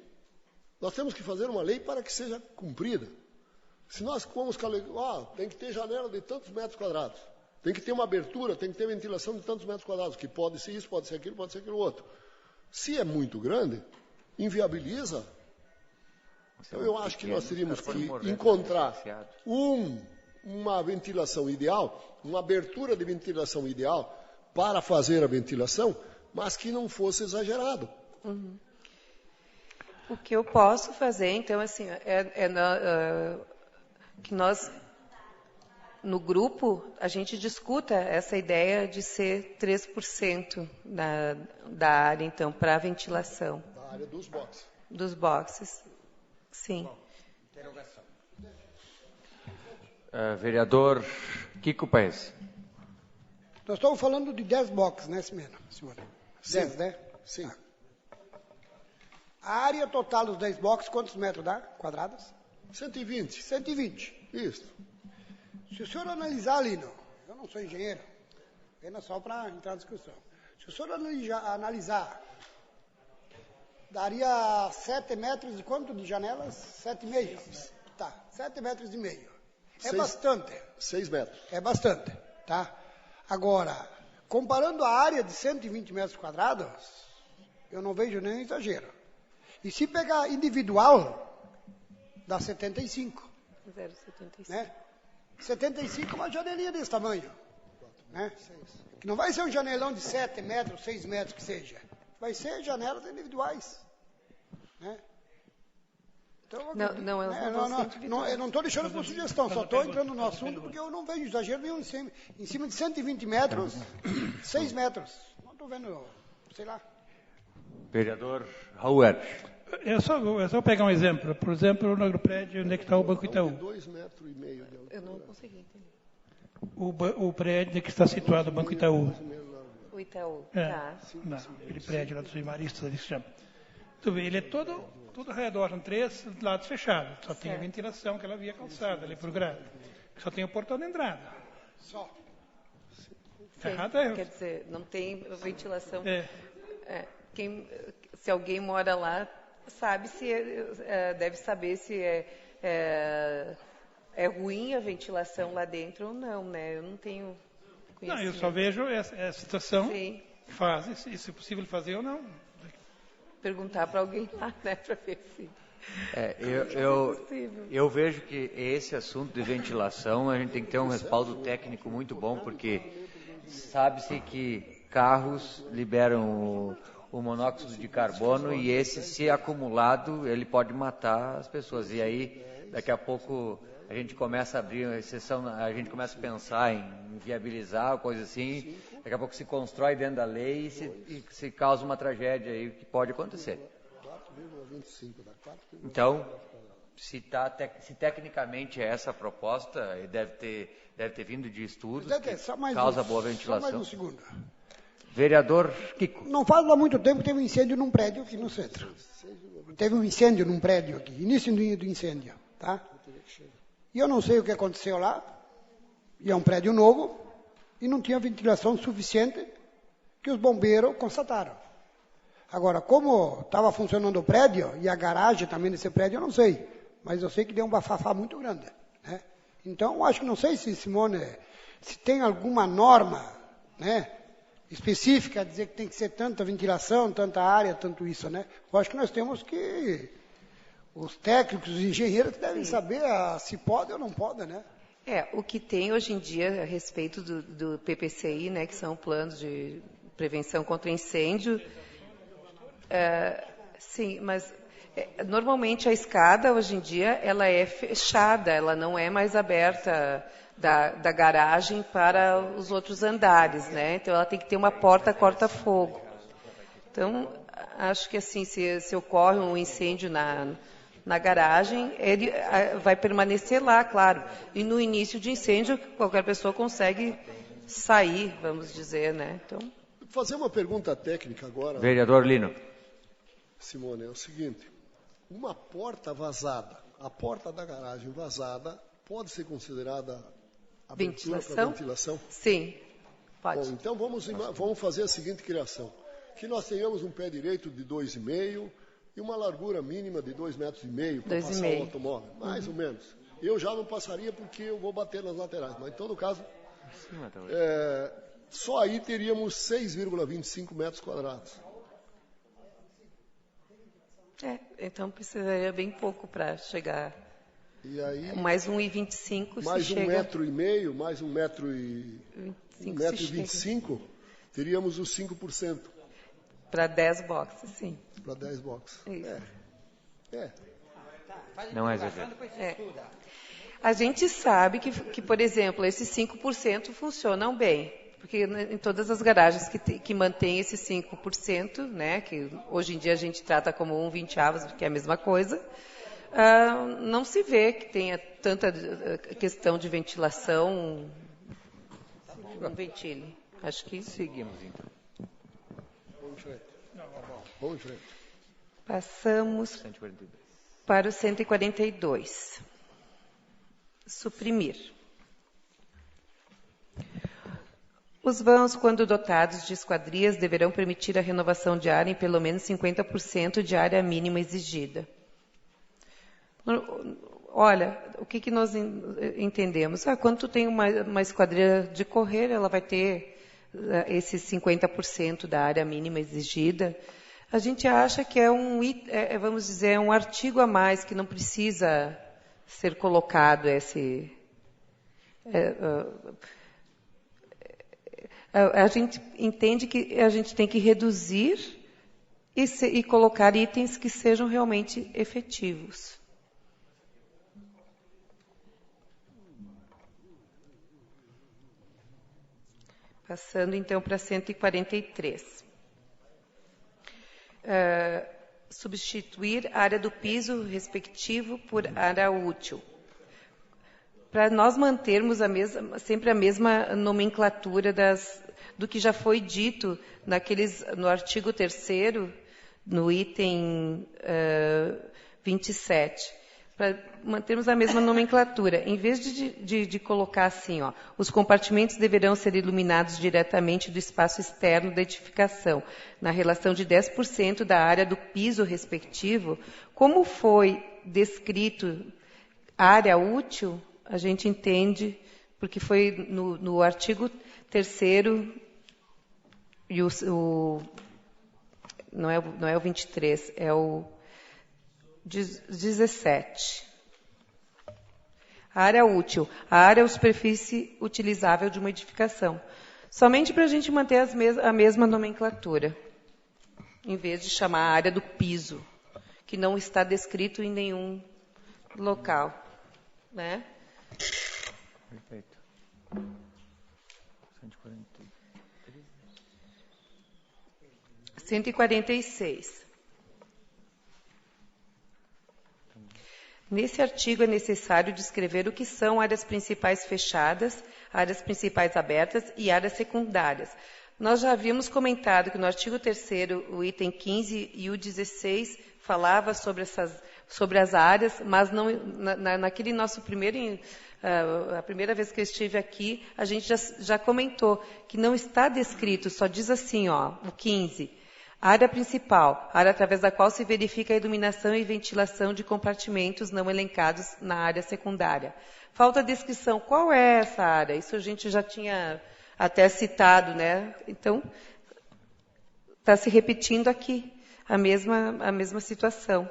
Nós temos que fazer uma lei para que seja cumprida. Se nós formos tem que ter janela de tantos metros quadrados, tem que ter uma abertura, tem que ter ventilação de tantos metros quadrados, que pode ser isso, pode ser aquilo outro. Se é muito grande, inviabiliza. Então, eu acho que nós teríamos que encontrar uma ventilação ideal, uma abertura de ventilação ideal para fazer a ventilação, mas que não fosse exagerado. Uhum. O que eu posso fazer, então, assim, que nós... no grupo, a gente discuta essa ideia de ser 3% da área, então, para ventilação. Da área dos boxes. Dos boxes, sim. Interrogação. Vereador Kiko Paes. Nós estamos falando de 10 boxes, né, senhora? 10, né? Sim. A área total dos 10 boxes, quantos metros dá? Quadrados? 120. 120. Isso. Se o senhor analisar ali, eu não sou engenheiro, apenas só para entrar na discussão. Se o senhor analisar, daria 7 metros de quanto de janelas? 7,5. Tá, 7 metros e meio. É bastante. 6 metros. É bastante, tá? Agora, comparando a área de 120 metros quadrados, eu não vejo nenhum exagero. E se pegar individual, dá 75. 0,75. Né? 75 é uma janelinha desse tamanho. Né? Que não vai ser um janelão de 7 metros, 6 metros que seja. Vai ser janelas individuais. Né? Então, eu não estou deixando por sugestão, só estou entrando no assunto porque eu não vejo exagero nenhum em cima de 120 metros, 6 metros. Não estou vendo, sei lá. Vereador Raul Herbst. É só pegar um exemplo. Por exemplo, no prédio onde está o Banco Itaú. 2,5 metros de altura. Eu não consegui entender. O prédio onde está situado o Banco Itaú. O Itaú, tá. Não, aquele prédio lá dos vimaristas, ele se chama. Tu vê, ele é todo ao redor, são 3 lados fechados. Só tem a ventilação, aquela via calçada ali por grade. Só tem o portão de entrada. Só. Errado é. Quer dizer, não tem ventilação. Se alguém mora lá, sabe se deve saber se é ruim a ventilação lá dentro ou não, né? Eu não tenho conhecimento. Não, eu só vejo essa situação. Sim. Faz, se é possível fazer ou não. Perguntar para alguém lá, né, para ver se... Eu vejo que esse assunto de ventilação, a gente tem que ter um respaldo técnico muito bom, porque sabe-se que carros liberam o monóxido de carbono e esse, se acumulado, ele pode matar as pessoas. E aí, daqui a pouco, a gente começa a abrir uma exceção, a gente começa a pensar em viabilizar, coisa assim, daqui a pouco se constrói dentro da lei e se causa uma tragédia aí que pode acontecer. Então, se tecnicamente é essa a proposta, e deve ter vindo de estudos, causa boa ventilação. Só mais um segundo. Vereador Kiko. Não faz lá muito tempo que teve um incêndio num prédio aqui no centro. Teve um incêndio num prédio aqui, início do incêndio, tá? E eu não sei o que aconteceu lá, e é um prédio novo, e não tinha ventilação suficiente que os bombeiros constataram. Agora, como estava funcionando o prédio, e a garagem também desse prédio, eu não sei, mas eu sei que deu um bafafá muito grande. Né? Então, acho que não sei se, Simone, se tem alguma norma, né, específica a dizer que tem que ser tanta ventilação, tanta área, tanto isso, né? Eu acho que nós temos que... Os técnicos, os engenheiros devem saber se pode ou não pode, né? O que tem hoje em dia a respeito do PPCI, né, que são planos de prevenção contra incêndio, sim, mas normalmente a escada hoje em dia ela é fechada, ela não é mais aberta da garagem para os outros andares, né? Então ela tem que ter uma porta corta-fogo. Então acho que assim, se ocorre um incêndio na garagem, ele vai permanecer lá, claro. E no início de incêndio, qualquer pessoa consegue sair, vamos dizer, né? Então... Fazer uma pergunta técnica agora. Vereador Lino. Simone, é o seguinte. Uma porta vazada, a porta da garagem vazada, pode ser considerada abertura para ventilação? Sim, pode. Bom, então vamos fazer a seguinte criação. Que nós tenhamos um pé direito de 2,5 e uma largura mínima de 2,5 metros para passar o automóvel, mais ou menos. Eu já não passaria porque eu vou bater nas laterais, mas em todo caso, só aí teríamos 6,25 metros quadrados. Então precisaria bem pouco para chegar. E aí, mais 1,25 mais se 1,5 metro, mais 1,25 metro, teríamos os 5%. Para 10 boxes, sim. Para 10 boxes. Isso. Não é exagero. A gente sabe que, por exemplo, esses 5% funcionam bem, porque em todas as garagens que mantém esses 5%, né, que hoje em dia a gente trata como 1/20, que é a mesma coisa, não se vê que tenha tanta questão de ventilação, um ventile. Acho que... Seguimos, então. Vamos em frente. Passamos 142. para o 142. Suprimir. Os vãos, quando dotados de esquadrias, deverão permitir a renovação diária em pelo menos 50% de área mínima exigida. Olha, o que nós entendemos? Quando tu tem uma esquadrilha de correr, ela vai ter esses 50% da área mínima exigida. A gente acha que vamos dizer, um artigo a mais que não precisa ser colocado a gente entende que a gente tem que reduzir e colocar itens que sejam realmente efetivos. Passando então para 143. Substituir a área do piso respectivo por área útil. Para nós mantermos sempre a mesma nomenclatura do que já foi dito no artigo 3º, no item 27. Para mantermos a mesma nomenclatura. Em vez de colocar assim, os compartimentos deverão ser iluminados diretamente do espaço externo da edificação, na relação de 10% da área do piso respectivo, como foi descrito área útil, a gente entende, porque foi no artigo 3º, e não é o 23, é o 17. A área útil. A área ou superfície utilizável de uma edificação. Somente para a gente manter a mesma nomenclatura. Em vez de chamar a área do piso, que não está descrito em nenhum local. Né? Perfeito. 146. Nesse artigo é necessário descrever o que são áreas principais fechadas, áreas principais abertas e áreas secundárias. Nós já havíamos comentado que no artigo 3º, o item 15 e o 16 falava sobre as áreas, mas não, naquele nosso a primeira vez que eu estive aqui, a gente já comentou que não está descrito, só diz assim, o 15. Área principal, área através da qual se verifica a iluminação e ventilação de compartimentos não elencados na área secundária. Falta descrição. Qual é essa área? Isso a gente já tinha até citado, né? Então, está se repetindo aqui a mesma situação.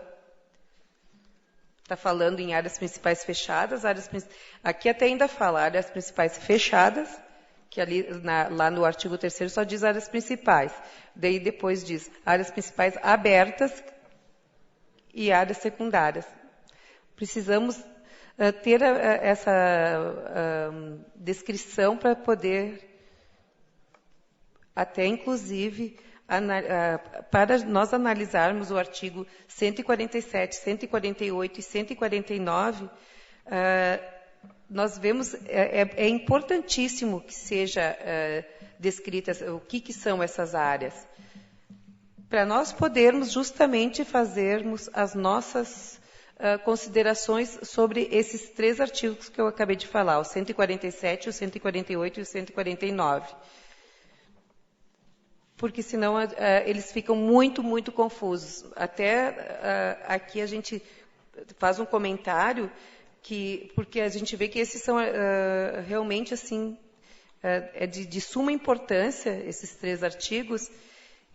Está falando em áreas principais fechadas, aqui até ainda fala áreas principais fechadas, que ali lá no artigo 3º só diz áreas principais. Daí depois diz áreas principais abertas e áreas secundárias. Precisamos ter essa descrição para poder, até inclusive, para nós analisarmos o artigo 147, 148 e 149, nós vemos, é importantíssimo que seja descritas o que são essas áreas, para nós podermos justamente fazermos as nossas considerações sobre esses 3 artigos que eu acabei de falar, o 147, o 148 e o 149. Porque senão eles ficam muito, muito confusos. Até aqui a gente faz um comentário porque a gente vê que esses são realmente assim de suma importância, esses 3 artigos,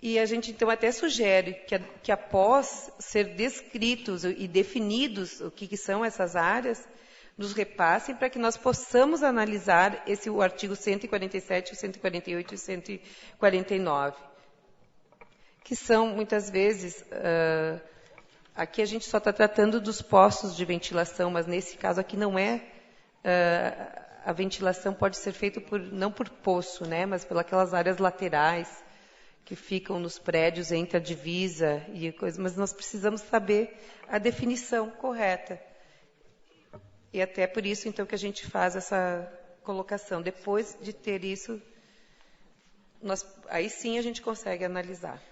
e a gente então até sugere que após ser descritos e definidos o que são essas áreas, nos repassem para que nós possamos analisar o artigo 147, o 148 e o 149, que são, muitas vezes, aqui a gente só está tratando dos postos de ventilação, mas nesse caso aqui não é a ventilação pode ser feita não por poço, né, mas pelas áreas laterais que ficam nos prédios entre a divisa e coisa. Mas nós precisamos saber a definição correta. E até por isso, então, que a gente faz essa colocação. Depois de ter isso, aí sim a gente consegue analisar.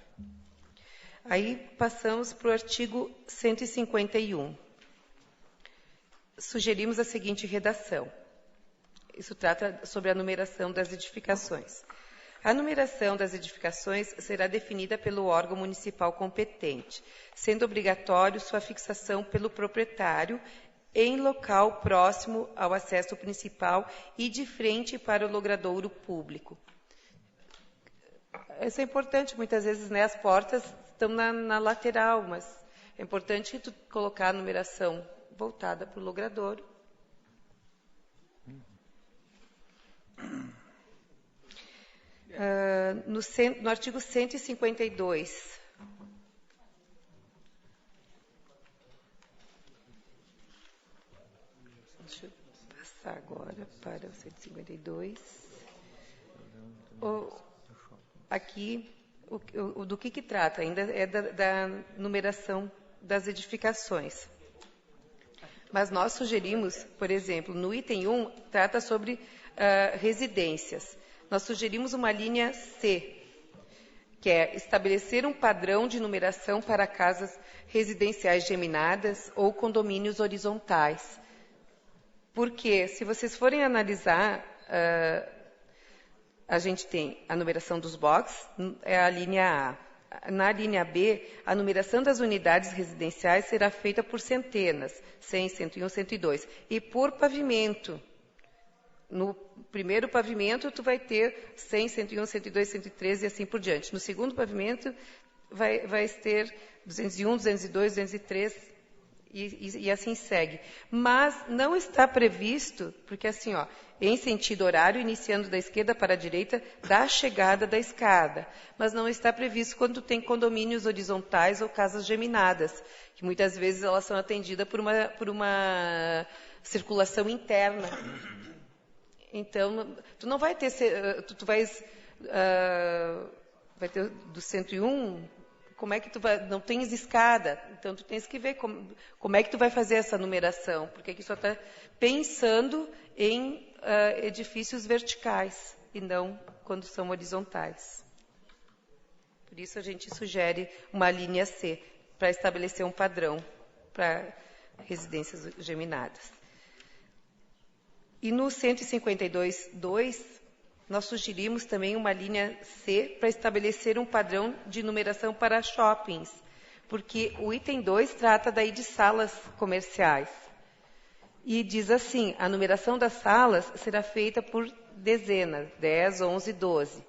Aí passamos para o artigo 151. Sugerimos a seguinte redação. Isso trata sobre a numeração das edificações. A numeração das edificações será definida pelo órgão municipal competente, sendo obrigatório sua fixação pelo proprietário em local próximo ao acesso principal e de frente para o logradouro público. Isso é importante, muitas vezes, né, as portas estão na lateral, mas é importante tu colocar a numeração voltada para o logradouro. No artigo 152, deixa eu passar agora para o 152. Aqui, do que trata? Ainda é da numeração das edificações. Mas nós sugerimos, por exemplo, no item 1, trata sobre residências. Nós sugerimos uma linha C, que é estabelecer um padrão de numeração para casas residenciais geminadas ou condomínios horizontais. Porque, se vocês forem analisar, a gente tem a numeração dos blocos, é a linha A. Na linha B, a numeração das unidades residenciais será feita por centenas, 100, 101, 102, e por pavimento. No primeiro pavimento, tu vai ter 100, 101, 102, 103 e assim por diante. No segundo pavimento, vai ter 201, 202, 203 e assim segue. Mas não está previsto, porque assim, em sentido horário, iniciando da esquerda para a direita, da chegada da escada. Mas não está previsto quando tem condomínios horizontais ou casas geminadas, que muitas vezes elas são atendidas por uma circulação interna. Então, tu não vai ter, vai ter do 101, como é que tu vai, não tens escada, então tu tens que ver como é que tu vai fazer essa numeração, porque aqui só está pensando em edifícios verticais e não quando são horizontais. Por isso a gente sugere uma linha C, para estabelecer um padrão para residências geminadas. E no 152.2, nós sugerimos também uma linha C para estabelecer um padrão de numeração para shoppings, porque o item 2 trata daí de salas comerciais. E diz assim, a numeração das salas será feita por dezenas, 10, 11, 12.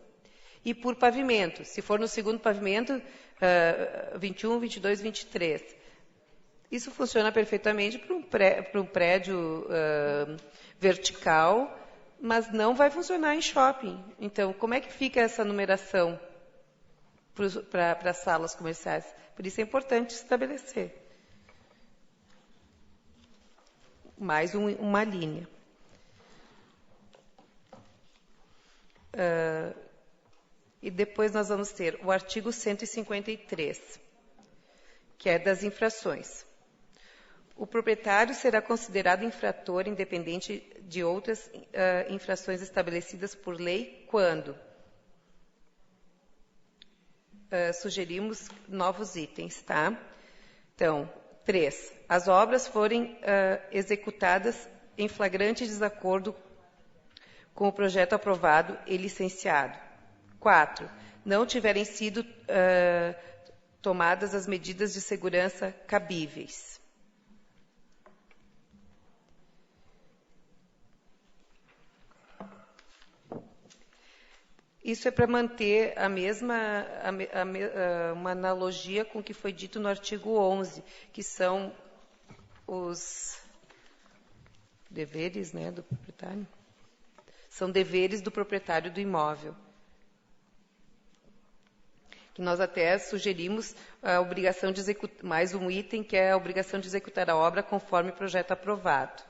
E por pavimento, se for no segundo pavimento, 21, 22, 23. Isso funciona perfeitamente para um prédio vertical, mas não vai funcionar em shopping. Então, como é que fica essa numeração para as salas comerciais? Por isso é importante estabelecer mais uma linha. E depois nós vamos ter o artigo 153, que é das infrações. O proprietário será considerado infrator independente de outras infrações estabelecidas por lei quando sugerimos novos itens, tá? Então, 3. As obras forem executadas em flagrante desacordo com o projeto aprovado e licenciado. 4. Não tiverem sido tomadas as medidas de segurança cabíveis. Isso é para manter uma analogia com o que foi dito no artigo 11, que são os deveres, né, do proprietário. São deveres do proprietário do imóvel. Que nós até sugerimos a obrigação de executar, mais um item, que é a obrigação de executar a obra conforme o projeto aprovado.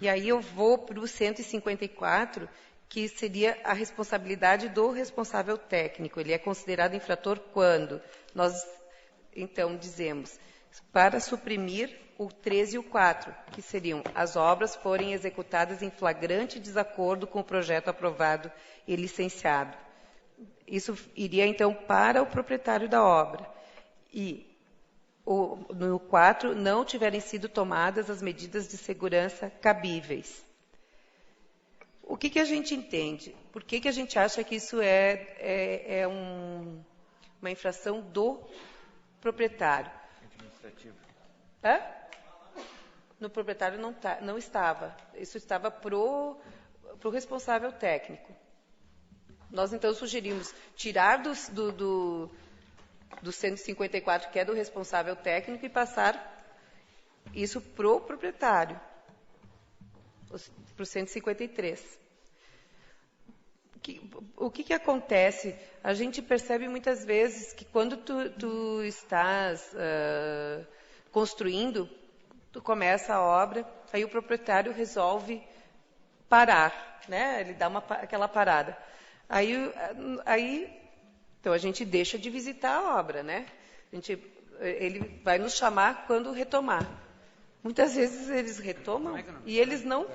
E aí eu vou para o 154, que seria a responsabilidade do responsável técnico. Ele é considerado infrator quando nós, então, dizemos, para suprimir o 3 e o 4, que seriam as obras forem executadas em flagrante desacordo com o projeto aprovado e licenciado. Isso iria, então, para o proprietário da obra. E no 4, não tiverem sido tomadas as medidas de segurança cabíveis. O que a gente entende? Por que a gente acha que isso é uma infração do proprietário? Administrativo. Hã? No proprietário não estava. Isso estava pro responsável técnico. Nós, então, sugerimos tirar do 154, que é do responsável técnico, e passar isso para o proprietário, para o 153. O que acontece? A gente percebe muitas vezes que quando tu estás construindo, tu começa a obra, aí o proprietário resolve parar, né? Ele dá aquela parada. Então, a gente deixa de visitar a obra, né? Ele vai nos chamar quando retomar. Muitas vezes eles retomam e eles não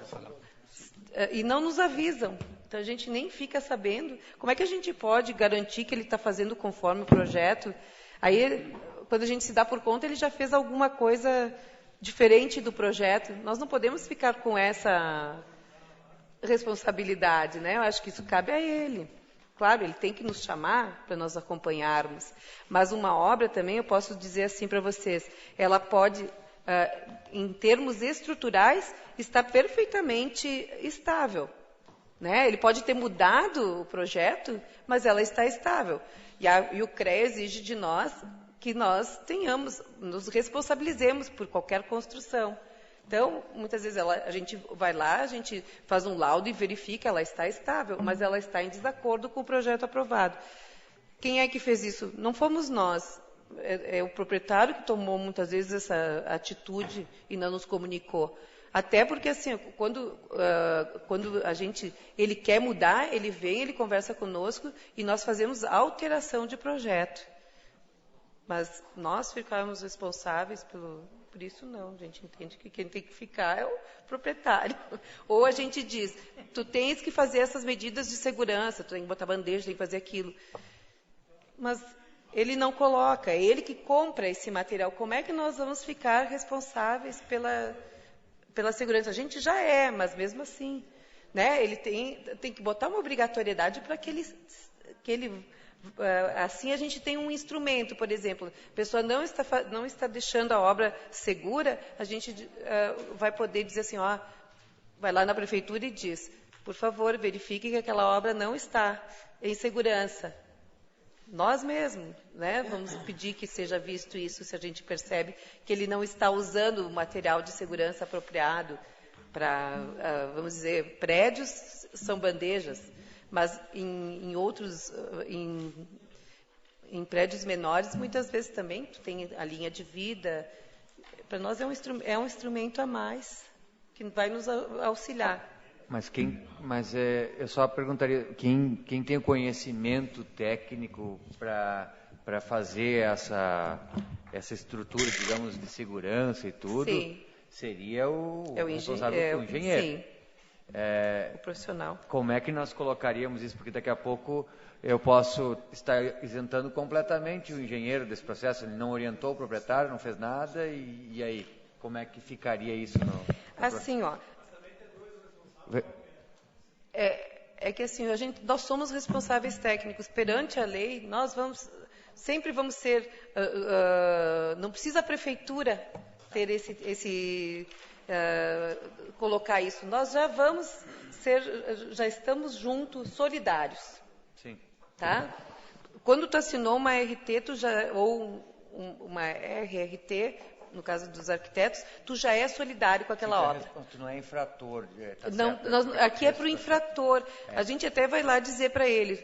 nos avisam. Então, a gente nem fica sabendo. Como é que a gente pode garantir que ele está fazendo conforme o projeto? Aí, quando a gente se dá por conta, ele já fez alguma coisa diferente do projeto. Nós não podemos ficar com essa responsabilidade, né? Eu acho que isso cabe a ele. Claro, ele tem que nos chamar para nós acompanharmos. Mas uma obra também, eu posso dizer assim para vocês, ela pode, em termos estruturais, estar perfeitamente estável. Né? Ele pode ter mudado o projeto, mas ela está estável. E o CREA exige de nós que nós nos responsabilizemos por qualquer construção. Então, muitas vezes a gente vai lá, a gente faz um laudo e verifica, ela está estável, mas ela está em desacordo com o projeto aprovado. Quem é que fez isso? Não fomos nós. É o proprietário que tomou muitas vezes essa atitude e não nos comunicou. Até porque, assim, quando ele quer mudar, ele vem, ele conversa conosco e nós fazemos alteração de projeto. Mas nós ficarmos responsáveis por isso, não. A gente entende que quem tem que ficar é o proprietário. Ou a gente diz, tu tens que fazer essas medidas de segurança, tu tem que botar bandeja, tem que fazer aquilo. Mas ele não coloca, é ele que compra esse material. Como é que nós vamos ficar responsáveis pela segurança? A gente já mas mesmo assim, né? Ele tem que botar uma obrigatoriedade para que ele assim a gente tem um instrumento, por exemplo, a pessoa não está deixando a obra segura, a gente vai poder dizer assim, vai lá na prefeitura e diz, por favor, verifique que aquela obra não está em segurança. Nós mesmos, né, vamos pedir que seja visto isso, se a gente percebe que ele não está usando o material de segurança apropriado para, vamos dizer, prédios são bandejas, mas em outros, em prédios menores, muitas vezes também tu tem a linha de vida. Para nós é um instrumento a mais que vai nos auxiliar. Mas eu só perguntaria, quem tem o conhecimento técnico para fazer essa estrutura, digamos, de segurança e tudo, sim, seria o responsável, o engenheiro. Sim. O profissional. Como é que nós colocaríamos isso? Porque daqui a pouco eu posso estar isentando completamente o engenheiro desse processo, ele não orientou o proprietário, não fez nada, e aí? Como é que ficaria isso no assim, É que assim, nós somos responsáveis técnicos perante a lei, nós sempre vamos ser, não precisa a prefeitura ter colocar isso, nós já estamos juntos, solidários. Sim. Tá? Quando tu assinou uma RT, ou uma RRT, no caso dos arquitetos, tu já é solidário com aquela obra. Tu não é infrator. Tá não, aqui é para o infrator. A gente até vai lá dizer para ele,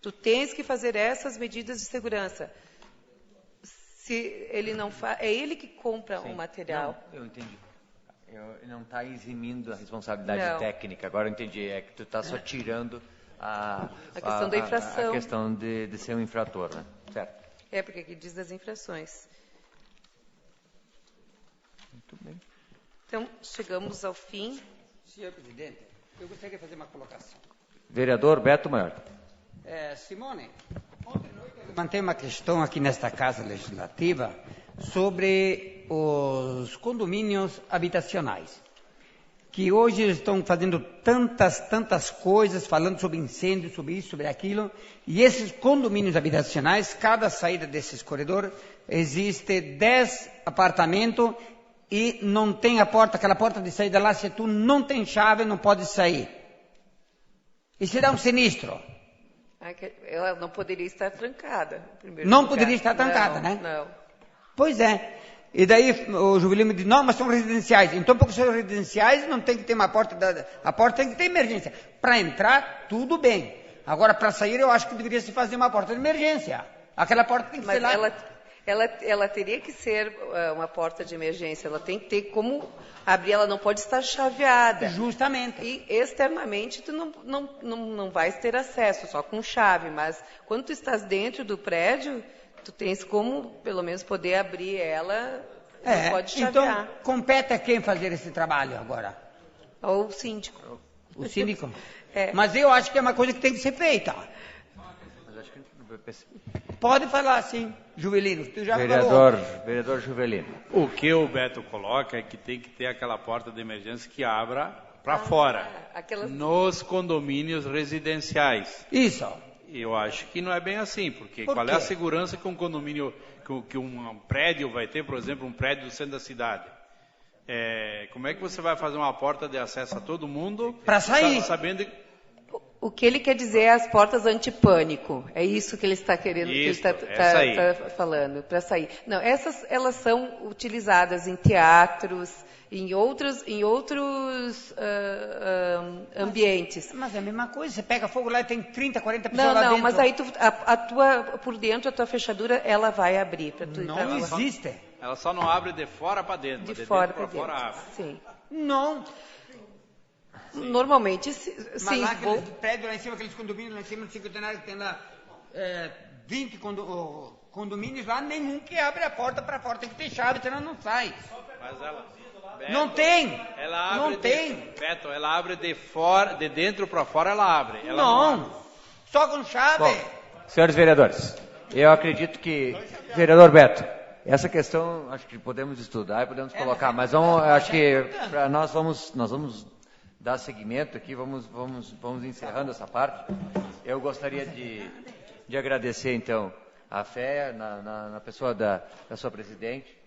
tu tens que fazer essas medidas de segurança. Se ele não faz, é ele que compra o material. Não, eu entendi. Não está eximindo a responsabilidade técnica, agora eu entendi, é que tu está só tirando a questão da infração. A questão de ser um infrator, né? Certo. Porque aqui diz das infrações. Muito bem. Então, chegamos ao fim. Senhor presidente, eu gostaria de fazer uma colocação. Vereador Beto Maior. Simone, ontem noite eu levantei uma questão aqui nesta Casa Legislativa sobre os condomínios habitacionais, que hoje estão fazendo tantas coisas, falando sobre incêndio, sobre isso, sobre aquilo, e esses condomínios habitacionais, cada saída desses corredores, existe 10 apartamentos e não tem a porta, aquela porta de saída lá, se tu não tem chave, não pode sair. Isso dá um sinistro. Ela não poderia estar trancada. Não poderia estar trancada, né? Não. Pois é. E daí o Juvelino me diz, não, mas são residenciais. Então, porque são residenciais, não tem que ter uma porta, a porta tem que ter emergência. Para entrar, tudo bem. Agora, para sair, eu acho que deveria se fazer uma porta de emergência. Aquela porta tem que ser lá. Ela teria que ser uma porta de emergência, ela tem que ter como abrir, ela não pode estar chaveada. Justamente. E externamente tu não vais ter acesso, só com chave, mas quando tu estás dentro do prédio, tu tens como, pelo menos, poder abrir ela, não pode chavear. Então, compete a quem fazer esse trabalho agora? O síndico. O síndico? Mas eu acho que é uma coisa que tem que ser feita. Pode falar, sim, Juvelino. Tu já falou. Vereador Juvelino. O que o Beto coloca é que tem que ter aquela porta de emergência que abra para fora, nos condomínios residenciais. Isso. Eu acho que não é bem assim, porque qual é a segurança que um condomínio, que um prédio vai ter, por exemplo, um prédio do centro da cidade? Como é que você vai fazer uma porta de acesso a todo mundo? Para sair. Sabendo... O que ele quer dizer é as portas antipânico. É isso que ele está querendo, isso, que ele está falando, para sair. Não, elas são utilizadas em teatros, em outros ambientes. Mas é a mesma coisa, você pega fogo lá e tem 30, 40 pessoas lá dentro. Não, mas aí por dentro, a tua fechadura, ela vai abrir. Não existe. Ela só não abre de fora para dentro. De fora para dentro. Abre. Sim. Não. Normalmente, sim. Mas lá aqueles prédios lá em cima, aqueles condomínios lá em cima, no cinquentenário, que tem lá 20 condomínios lá, nenhum que abre a porta para fora, tem que ter chave, senão não sai. Mas ela... Beto, não tem. Ela abre não tem. Beto, ela abre de fora, de dentro para fora, ela abre. Ela não abre. Só com chave. Bom, senhores vereadores, eu acredito que... Vereador Beto, essa questão acho que podemos estudar e podemos colocar, mas acho que nós vamos dar seguimento aqui, vamos encerrando essa parte. Eu gostaria de agradecer, então, a fé na pessoa da sua presidente,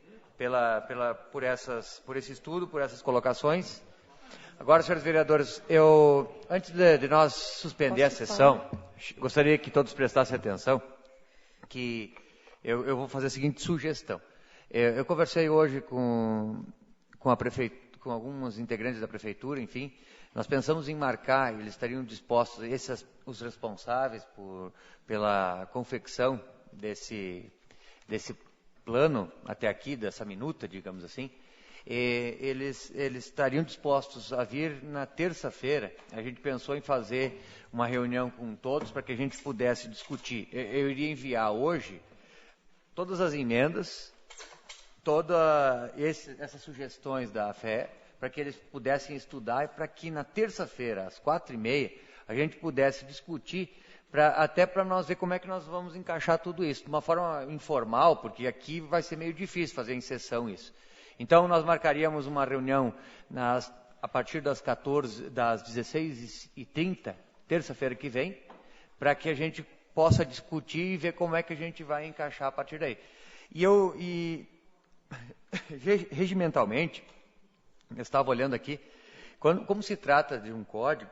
por esse estudo, por essas colocações. Agora, senhores vereadores, antes de nós suspender a sessão, gostaria que todos prestassem atenção, que eu vou fazer a seguinte sugestão. Eu conversei hoje com a prefeitura, com alguns integrantes da prefeitura, enfim, nós pensamos em marcar, eles estariam dispostos, os responsáveis pela confecção desse plano até aqui, dessa minuta, digamos assim, eles estariam dispostos a vir na terça-feira. A gente pensou em fazer uma reunião com todos para que a gente pudesse discutir. Eu iria enviar hoje todas as emendas, essas sugestões da FE, para que eles pudessem estudar e para que na terça-feira, às 4h30, a gente pudesse discutir, até para nós ver como é que nós vamos encaixar tudo isso, de uma forma informal, porque aqui vai ser meio difícil fazer em sessão isso. Então, nós marcaríamos uma reunião a partir das 16h30, terça-feira que vem, para que a gente possa discutir e ver como é que a gente vai encaixar a partir daí. Regimentalmente, eu estava olhando aqui, como se trata de um código,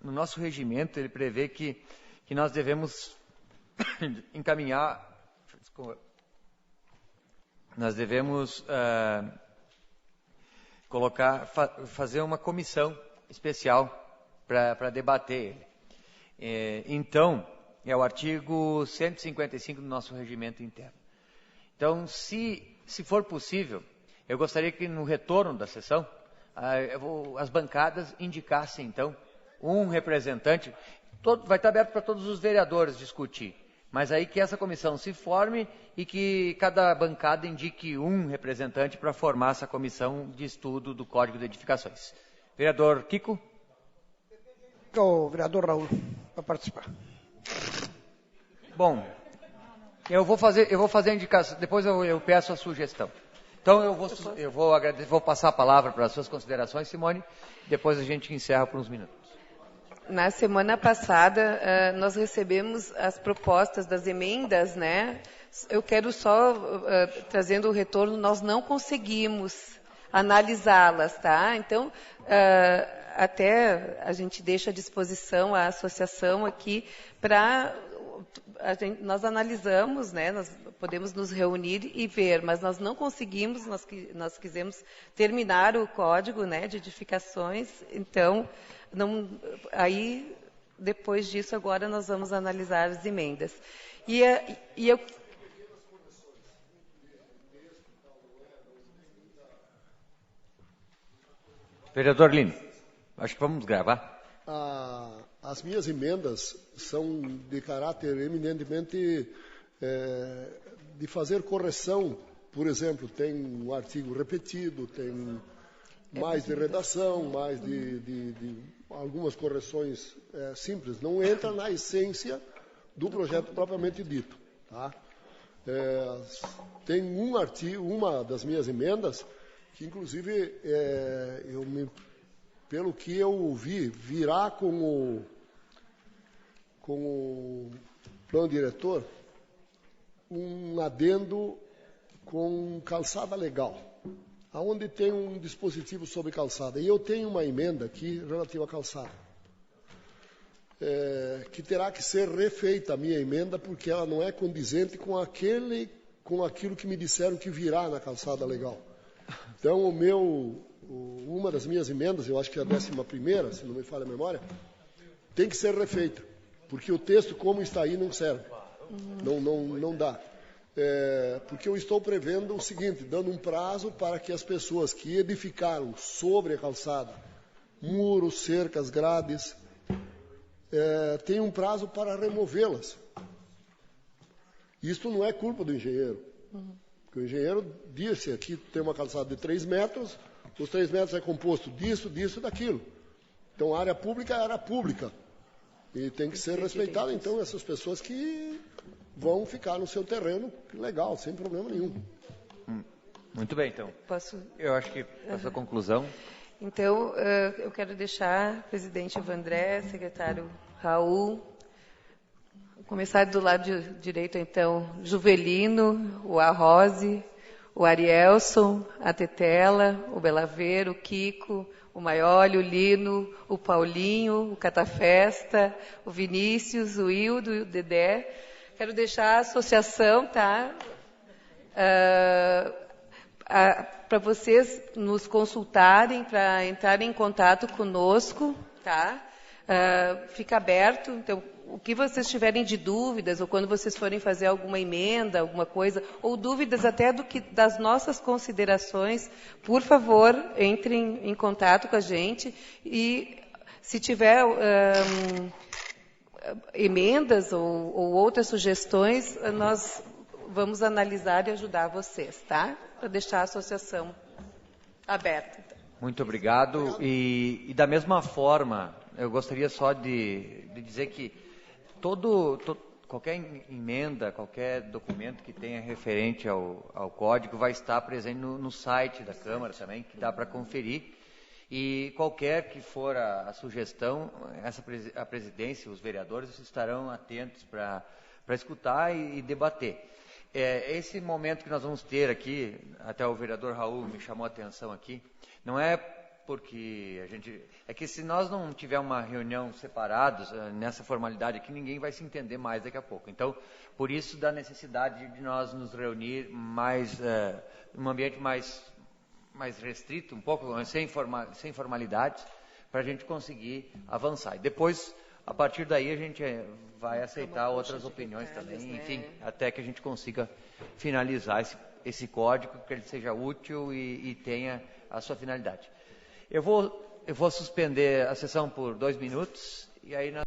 no nosso regimento ele prevê que nós devemos encaminhar, nós devemos fazer uma comissão especial para debater ele. Então, é o artigo 155 do nosso regimento interno. Então, se for possível, eu gostaria que no retorno da sessão, as bancadas indicassem, então, um representante. Vai estar aberto para todos os vereadores discutir. Mas aí que essa comissão se forme e que cada bancada indique um representante para formar essa comissão de estudo do Código de Edificações. Vereador Kiko? O vereador Raul, para participar. Bom, eu vou fazer a indicação, depois eu peço a sugestão. Então eu vou passar a palavra para as suas considerações, Simone, depois a gente encerra por uns minutos. Na semana passada, nós recebemos as propostas das emendas, né? Eu quero só, trazendo o retorno, nós não conseguimos analisá-las, tá? Então, até a gente deixa à disposição a associação aqui para... Nós analisamos, né? Nós podemos nos reunir e ver, mas nós não conseguimos, nós quisemos terminar o código, né, de edificações, então... aí, depois disso, agora nós vamos analisar as emendas. Vereador Lino, acho que vamos gravar. As minhas emendas são de caráter eminentemente de fazer correção. Por exemplo, tem um artigo repetido, tem mais de redação, mais de algumas correções simples. Não entra na essência do projeto propriamente dito. Tá? Tem um artigo, uma das minhas emendas, que inclusive, pelo que eu vi, virá com o plano diretor um adendo com calçada legal, aonde tem um dispositivo sobre calçada. E eu tenho uma emenda aqui relativa à calçada, que terá que ser refeita a minha emenda, porque ela não é condizente com aquilo que me disseram que virá na calçada legal. Então, uma das minhas emendas, eu acho que é a 11ª, se não me falha a memória, tem que ser refeita, porque o texto como está aí não serve, não dá. Porque eu estou prevendo o seguinte, dando um prazo para que as pessoas que edificaram sobre a calçada, muros, cercas, grades, tenham um prazo para removê-las. Isto não é culpa do engenheiro. Porque o engenheiro disse aqui tem uma calçada de 3 metros, os 3 metros é composto disso, daquilo. Então, a área pública é área pública. E tem que ser respeitada, então, essas pessoas que vão ficar no seu terreno, legal, sem problema nenhum. Muito bem, então. Posso? Eu acho que essa conclusão... Então, eu quero deixar o presidente Evandré, secretário Raul, começar do lado direito, então, Juvelino, o Arrose, o Arielson, a Tetela, o Belaveiro, o Kiko, o Maioli, o Lino, o Paulinho, o Catafesta, o Vinícius, o Hildo e o Dedé. Quero deixar a associação, tá? Para vocês nos consultarem, para entrarem em contato conosco, tá? Fica aberto, então, o que vocês tiverem de dúvidas, ou quando vocês forem fazer alguma emenda, alguma coisa, ou dúvidas até das nossas considerações, por favor, entrem em contato com a gente e, se tiver emendas ou outras sugestões, nós vamos analisar e ajudar vocês, tá? Para deixar a associação aberta. Muito obrigado. E da mesma forma, eu gostaria só de dizer que qualquer emenda, qualquer documento que tenha referente ao código vai estar presente no site da Câmara também, que dá para conferir. E qualquer que for a sugestão, a presidência, os vereadores estarão atentos para escutar e debater. Esse momento que nós vamos ter aqui, até o vereador Raul me chamou a atenção aqui, não é porque é que se nós não tiver uma reunião separados nessa formalidade aqui, ninguém vai se entender mais daqui a pouco. Então, por isso da necessidade de nós nos reunir mais, num ambiente mais restrito, um pouco, sem formalidades, para a gente conseguir avançar. E depois, a partir daí, a gente vai aceitar outras opiniões também, enfim, até que a gente consiga finalizar esse código, que ele seja útil e tenha a sua finalidade. Eu vou suspender a sessão por 2 minutos e aí nós